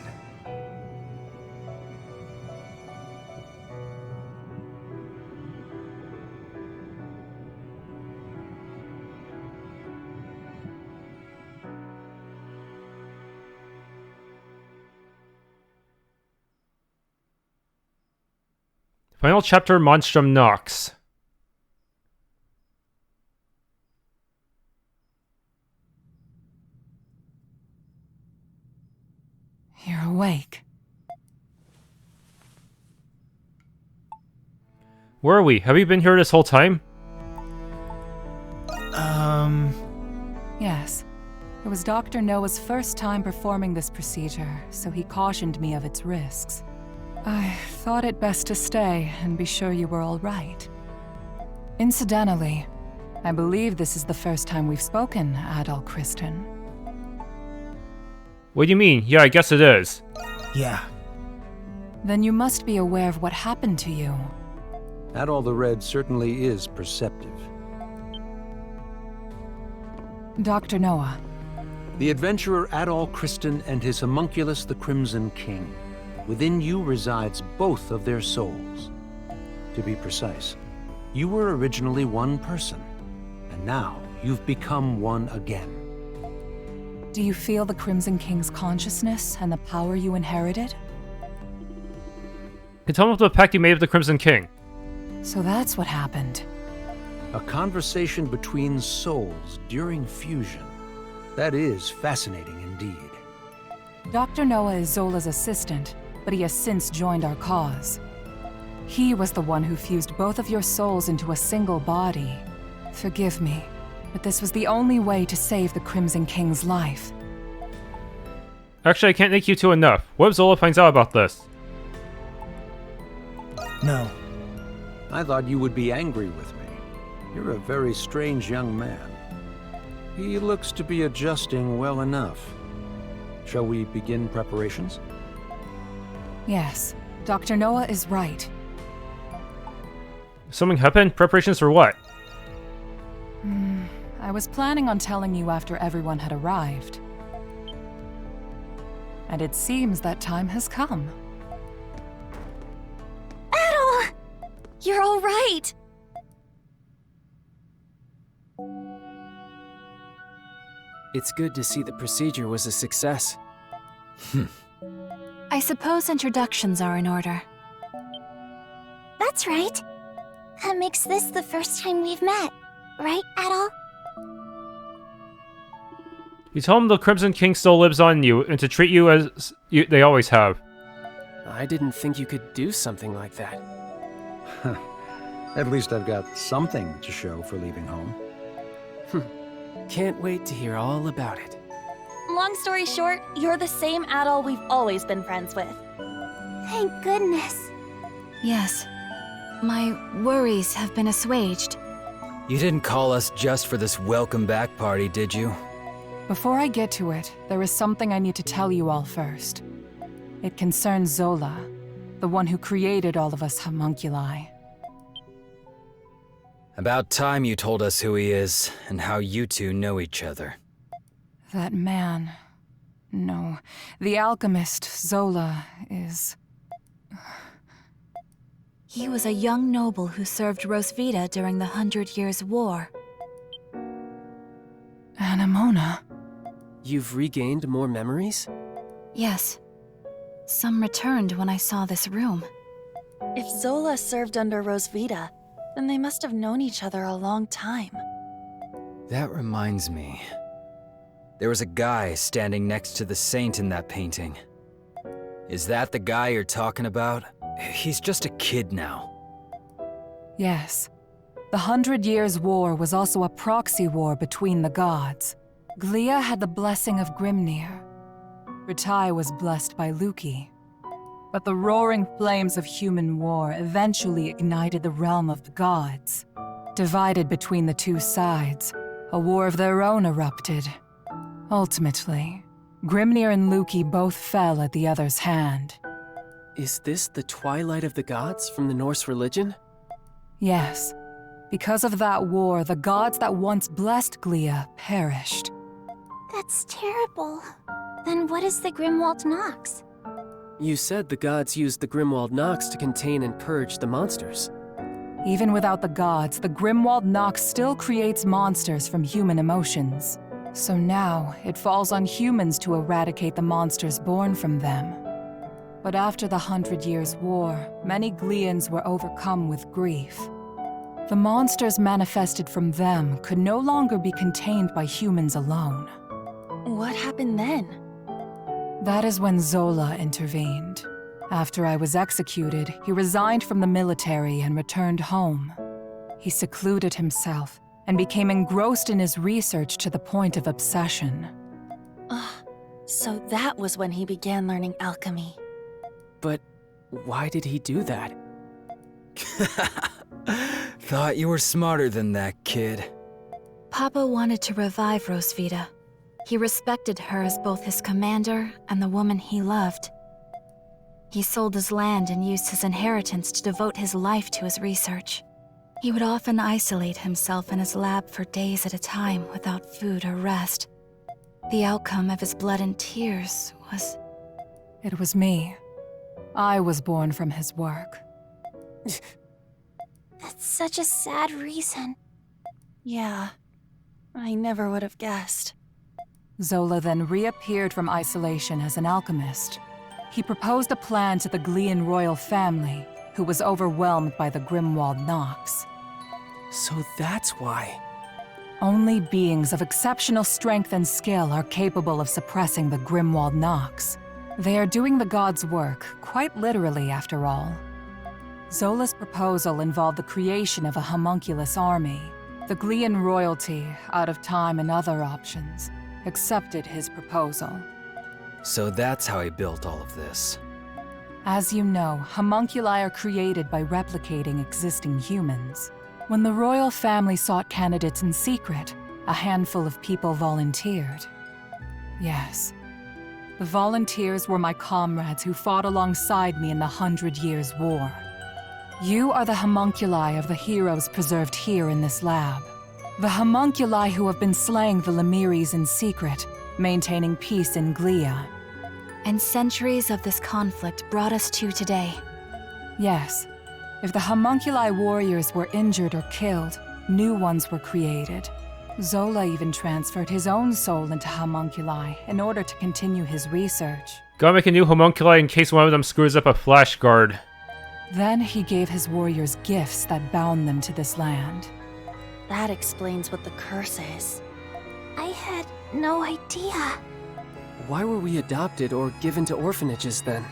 Final chapter, Monstrum Nox. You're awake. Where are we? Have you been here this whole time? Yes. It was Dr. Noah's first time performing this procedure, so he cautioned me of its risks. I thought it best to stay and be sure you were all right. Incidentally, I believe this is the first time we've spoken, Adol Kristen. What do you mean? Yeah, I guess it is. Yeah. Then you must be aware of what happened to you. Adol the Red certainly is perceptive. Dr. Noah, The adventurer Adol Kristin and his homunculus, the Crimson King. Within you resides both of their souls. To be precise, you were originally one person, and now you've become one again. Do you feel the Crimson King's consciousness and the power you inherited? You tell him of the pact you made with the Crimson King. So that's what happened. A conversation between souls during fusion. That is fascinating indeed. Dr. Noah is Zola's assistant, but he has since joined our cause. He was the one who fused both of your souls into a single body. Forgive me, but this was the only way to save the Crimson King's life. Actually, I can't thank you two enough. What if Zola finds out about this? No. I thought you would be angry with me. You're a very strange young man. He looks to be adjusting well enough. Shall we begin preparations? Yes, Dr. Noah is right. Something happened? Preparations for what? I was planning on telling you after everyone had arrived. And it seems that time has come. Adol! You're all right! It's good to see the procedure was a success. I suppose introductions are in order. That's right. That makes this the first time we've met, right, Adol? You tell him the Crimson King still lives on you, and to treat you as they always have. I didn't think you could do something like that. At least I've got something to show for leaving home. Can't wait to hear all about it. Long story short, you're the same Adol we've always been friends with. Thank goodness. Yes. My worries have been assuaged. You didn't call us just for this welcome back party, did you? Before I get to it, there is something I need to tell you all first. It concerns Zola, the one who created all of us homunculi. About time you told us who he is, and how you two know each other. That man... No, the alchemist, Zola, is... He was a young noble who served Rosvita during the 100 Years' War. Anemona. You've regained more memories? Yes. Some returned when I saw this room. If Zola served under Rosvita, then they must have known each other a long time. That reminds me. There was a guy standing next to the saint in that painting. Is that the guy you're talking about? He's just a kid now. Yes. The 100 Years' War was also a proxy war between the gods. Glia had the blessing of Grimnir. Ritai was blessed by Luki. But the roaring flames of human war eventually ignited the realm of the gods. Divided between the two sides, a war of their own erupted. Ultimately, Grimnir and Luki both fell at the other's hand. Is this the Twilight of the Gods from the Norse religion? Yes. Because of that war, the gods that once blessed Glia perished. That's terrible. Then what is the Grimwald Nox? You said the gods used the Grimwald Nox to contain and purge the monsters. Even without the gods, the Grimwald Nox still creates monsters from human emotions. So now, it falls on humans to eradicate the monsters born from them. But after the 100 Years' War, many Glians were overcome with grief. The monsters manifested from them could no longer be contained by humans alone. What happened then? That is when Zola intervened. After I was executed, he resigned from the military and returned home. He secluded himself and became engrossed in his research to the point of obsession. So that was when he began learning alchemy. But why did he do that? Thought you were smarter than that, kid. Papa wanted to revive Rosvita. He respected her as both his commander and the woman he loved. He sold his land and used his inheritance to devote his life to his research. He would often isolate himself in his lab for days at a time without food or rest. The outcome of his blood and tears was... It was me. I was born from his work. That's such a sad reason. Yeah, I never would have guessed. Zola then reappeared from isolation as an alchemist. He proposed a plan to the Glean royal family, who was overwhelmed by the Grimwald Nox. So that's why. Only beings of exceptional strength and skill are capable of suppressing the Grimwald Nox. They are doing the gods' work, quite literally after all. Zola's proposal involved the creation of a homunculus army. The Glean royalty, out of time and other options, accepted his proposal. So that's how he built all of this. As you know, homunculi are created by replicating existing humans. When the royal family sought candidates in secret, a handful of people volunteered. Yes. The volunteers were my comrades who fought alongside me in the 100 Years' War. You are the homunculi of the heroes preserved here in this lab. The homunculi who have been slaying the Lemures in secret, maintaining peace in Glia. And centuries of this conflict brought us to today. Yes. If the homunculi warriors were injured or killed, new ones were created. Zola even transferred his own soul into homunculi in order to continue his research. Gotta make a new homunculi in case one of them screws up a flash guard. Then he gave his warriors gifts that bound them to this land. That explains what the curse is. I had no idea. Why were we adopted or given to orphanages then?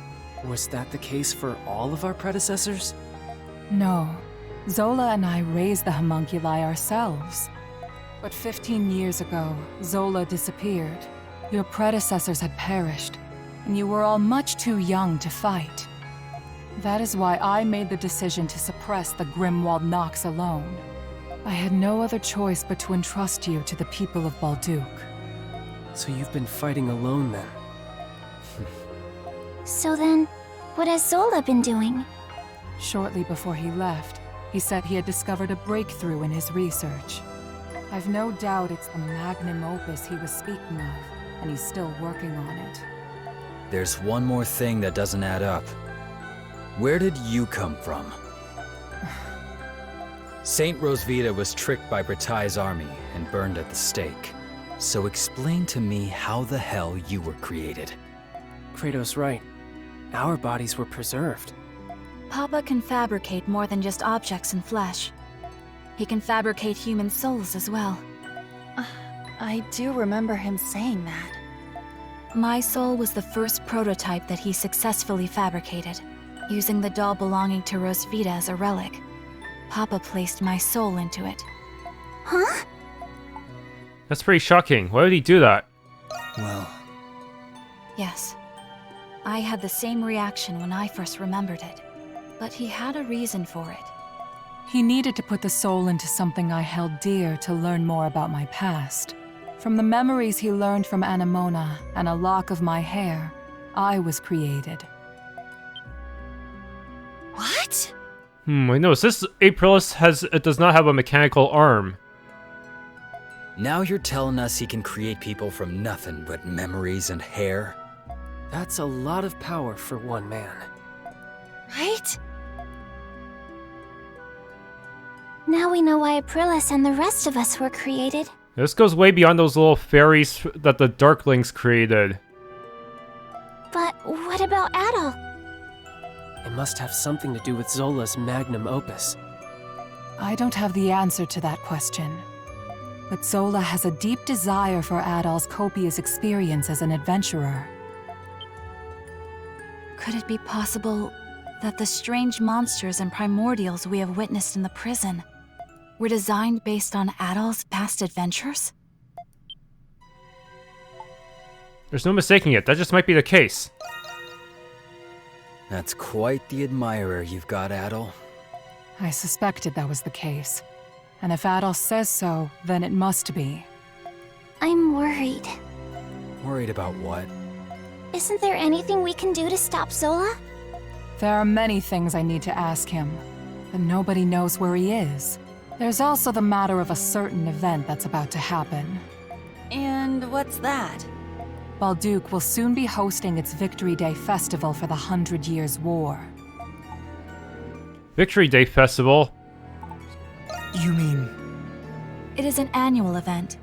Was that the case for all of our predecessors? No. Zola and I raised the homunculi ourselves. But 15 years ago, Zola disappeared. Your predecessors had perished, and you were all much too young to fight. That is why I made the decision to suppress the Grimwald Nox alone. I had no other choice but to entrust you to the people of Balduq. So you've been fighting alone then? So then, what has Zola been doing? Shortly before he left, he said he had discovered a breakthrough in his research. I've no doubt it's the magnum opus he was speaking of, and he's still working on it. There's one more thing that doesn't add up. Where did you come from? Saint Rosvita was tricked by Bratai's army and burned at the stake. So explain to me how the hell you were created. Kratos' right. Our bodies were preserved. Papa can fabricate more than just objects and flesh. He can fabricate human souls as well. I do remember him saying that. My soul was the first prototype that he successfully fabricated, using the doll belonging to Rosvita as a relic. Papa placed my soul into it. Huh? That's pretty shocking. Why would he do that? Well... Yes. I had the same reaction when I first remembered it. But he had a reason for it. He needed to put the soul into something I held dear to learn more about my past. From the memories he learned from Anemona and a lock of my hair, I was created. What? I noticed this Aprilis does not have a mechanical arm. Now you're telling us he can create people from nothing but memories and hair? That's a lot of power for one man. Right? Now we know why Aprilis and the rest of us were created. This goes way beyond those little fairies that the Darklings created. But what about Adol? It must have something to do with Zola's magnum opus. I don't have the answer to that question. But Zola has a deep desire for Adol's copious experience as an adventurer. Could it be possible that the strange monsters and primordials we have witnessed in the prison were designed based on Adol's past adventures? There's no mistaking it. That just might be the case. That's quite the admirer you've got, Adol. I suspected that was the case. And if Adol says so, then it must be. I'm worried. Worried about what? Isn't there anything we can do to stop Zola? There are many things I need to ask him, but nobody knows where he is. There's also the matter of a certain event that's about to happen. And what's that? Balduq will soon be hosting its Victory Day festival for the 100 Years' War. Victory Day Festival? You mean... It is an annual event.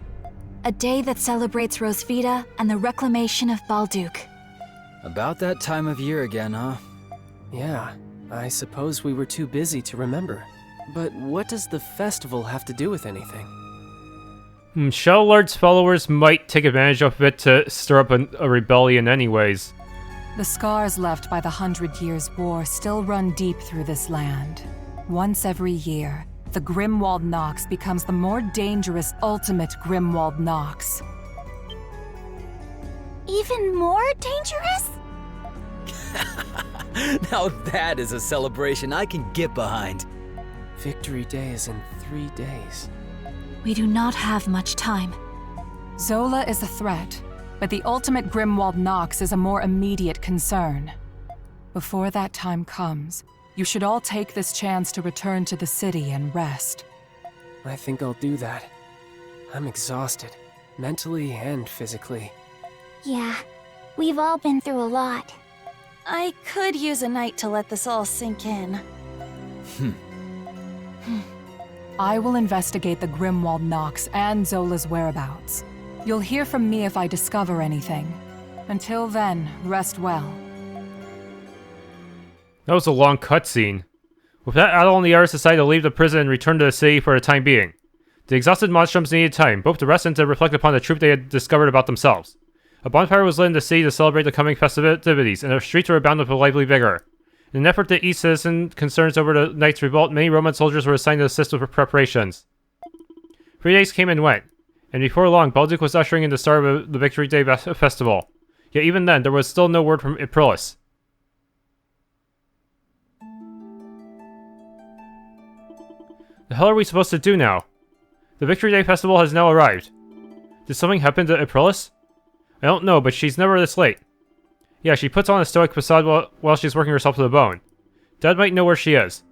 A day that celebrates Rosvita and the reclamation of Balduq. About that time of year again, huh? Yeah, I suppose we were too busy to remember. But what does the festival have to do with anything? Chatelard's followers might take advantage of it to stir up a rebellion anyways. The scars left by the 100 Years' War still run deep through this land. Once every year, the Grimwald Nox becomes the more dangerous ultimate Grimwald Nox. Even more dangerous? Now that is a celebration I can get behind. Victory Day is in 3 days. We do not have much time. Zola is a threat, but the ultimate Grimwald Nox is a more immediate concern. Before that time comes, you should all take this chance to return to the city and rest. I think I'll do that. I'm exhausted, mentally and physically. Yeah, we've all been through a lot. I could use a night to let this all sink in. I will investigate the Grimwald Nox and Zola's whereabouts. You'll hear from me if I discover anything. Until then, rest well. That was a long cutscene. With that, Adol and the others decided to leave the prison and return to the city for the time being. The exhausted Monstrums needed time, both to rest and to reflect upon the truth they had discovered about themselves. A bonfire was lit in the city to celebrate the coming festivities, and the streets were abound with lively vigor. In an effort to ease citizen concerns over the Knight's revolt, many Roman soldiers were assigned to assist with preparations. 3 days came and went, and before long, Balduq was ushering in the start of the Victory Day festival. Yet even then, there was still no word from Aprilis. The hell are we supposed to do now? The Victory Day festival has now arrived. Did something happen to Aprilis? I don't know, but she's never this late. Yeah, she puts on a stoic facade while she's working herself to the bone. Dad might know where she is.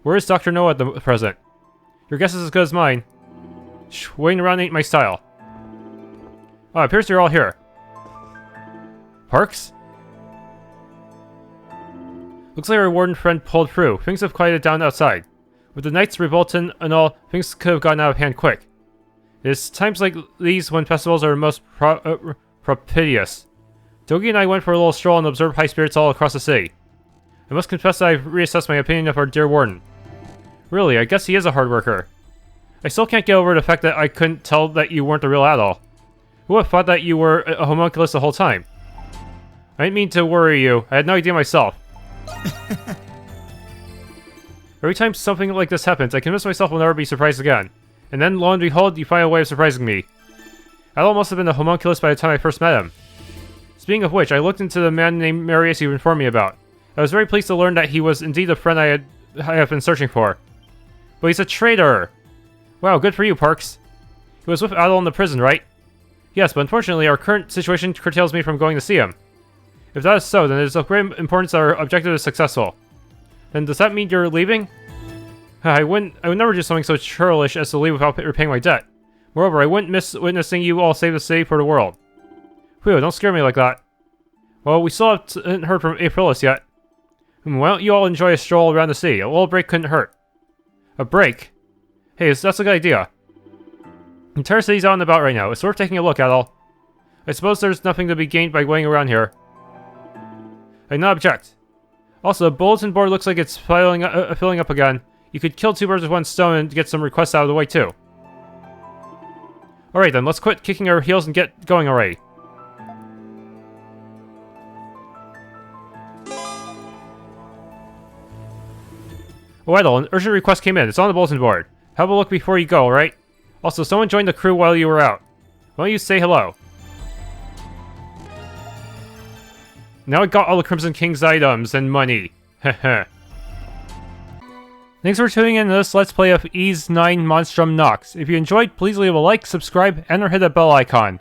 Where is Dr. No at the present? Your guess is as good as mine. Shh, waiting around ain't my style. Oh, it appears you're all here. Parks? Looks like our warden friend pulled through. Things have quieted down outside. With the Knights revolting and all, things could have gotten out of hand quick. It is times like these when festivals are most propitious. Dogi and I went for a little stroll and observed high spirits all across the city. I must confess that I've reassessed my opinion of our dear warden. Really, I guess he is a hard worker. I still can't get over the fact that I couldn't tell that you weren't the real Adol. Who would have thought that you were a homunculus the whole time? I didn't mean to worry you. I had no idea myself. Every time something like this happens, I convince myself I'll never be surprised again. And then, lo and behold, you find a way of surprising me. Adol must have been a homunculus by the time I first met him. Speaking of which, I looked into the man named Marius you informed me about. I was very pleased to learn that he was indeed the friend I have been searching for. But he's a traitor! Wow, good for you, Parks. He was with Adol in the prison, right? Yes, but unfortunately our current situation curtails me from going to see him. If that is so, then it is of great importance that our objective is successful. Then does that mean you're leaving? I would never do something so churlish as to leave without repaying my debt. Moreover, I wouldn't miss witnessing you all save the city for the world. Whew, don't scare me like that. Well, we still haven't heard from Aprilis yet. Why don't you all enjoy a stroll around the city? A little break couldn't hurt. A break? Hey, that's a good idea. The entire city's out and about right now. It's worth taking a look at all. I suppose there's nothing to be gained by waiting around here. I do not object. Also, the bulletin board looks like it's filling up again. You could kill 2 birds with 1 stone and get some requests out of the way too. Alright then, let's quit kicking our heels and get going already. Oh, Adol, an urgent request came in. It's on the bulletin board. Have a look before you go, alright? Also, someone joined the crew while you were out. Why don't you say hello? Now I got all the Crimson King's items and money. Heh. Thanks for tuning in to this Let's Play of Ys IX Monstrum Nox. If you enjoyed, please leave a like, subscribe, and or hit that bell icon.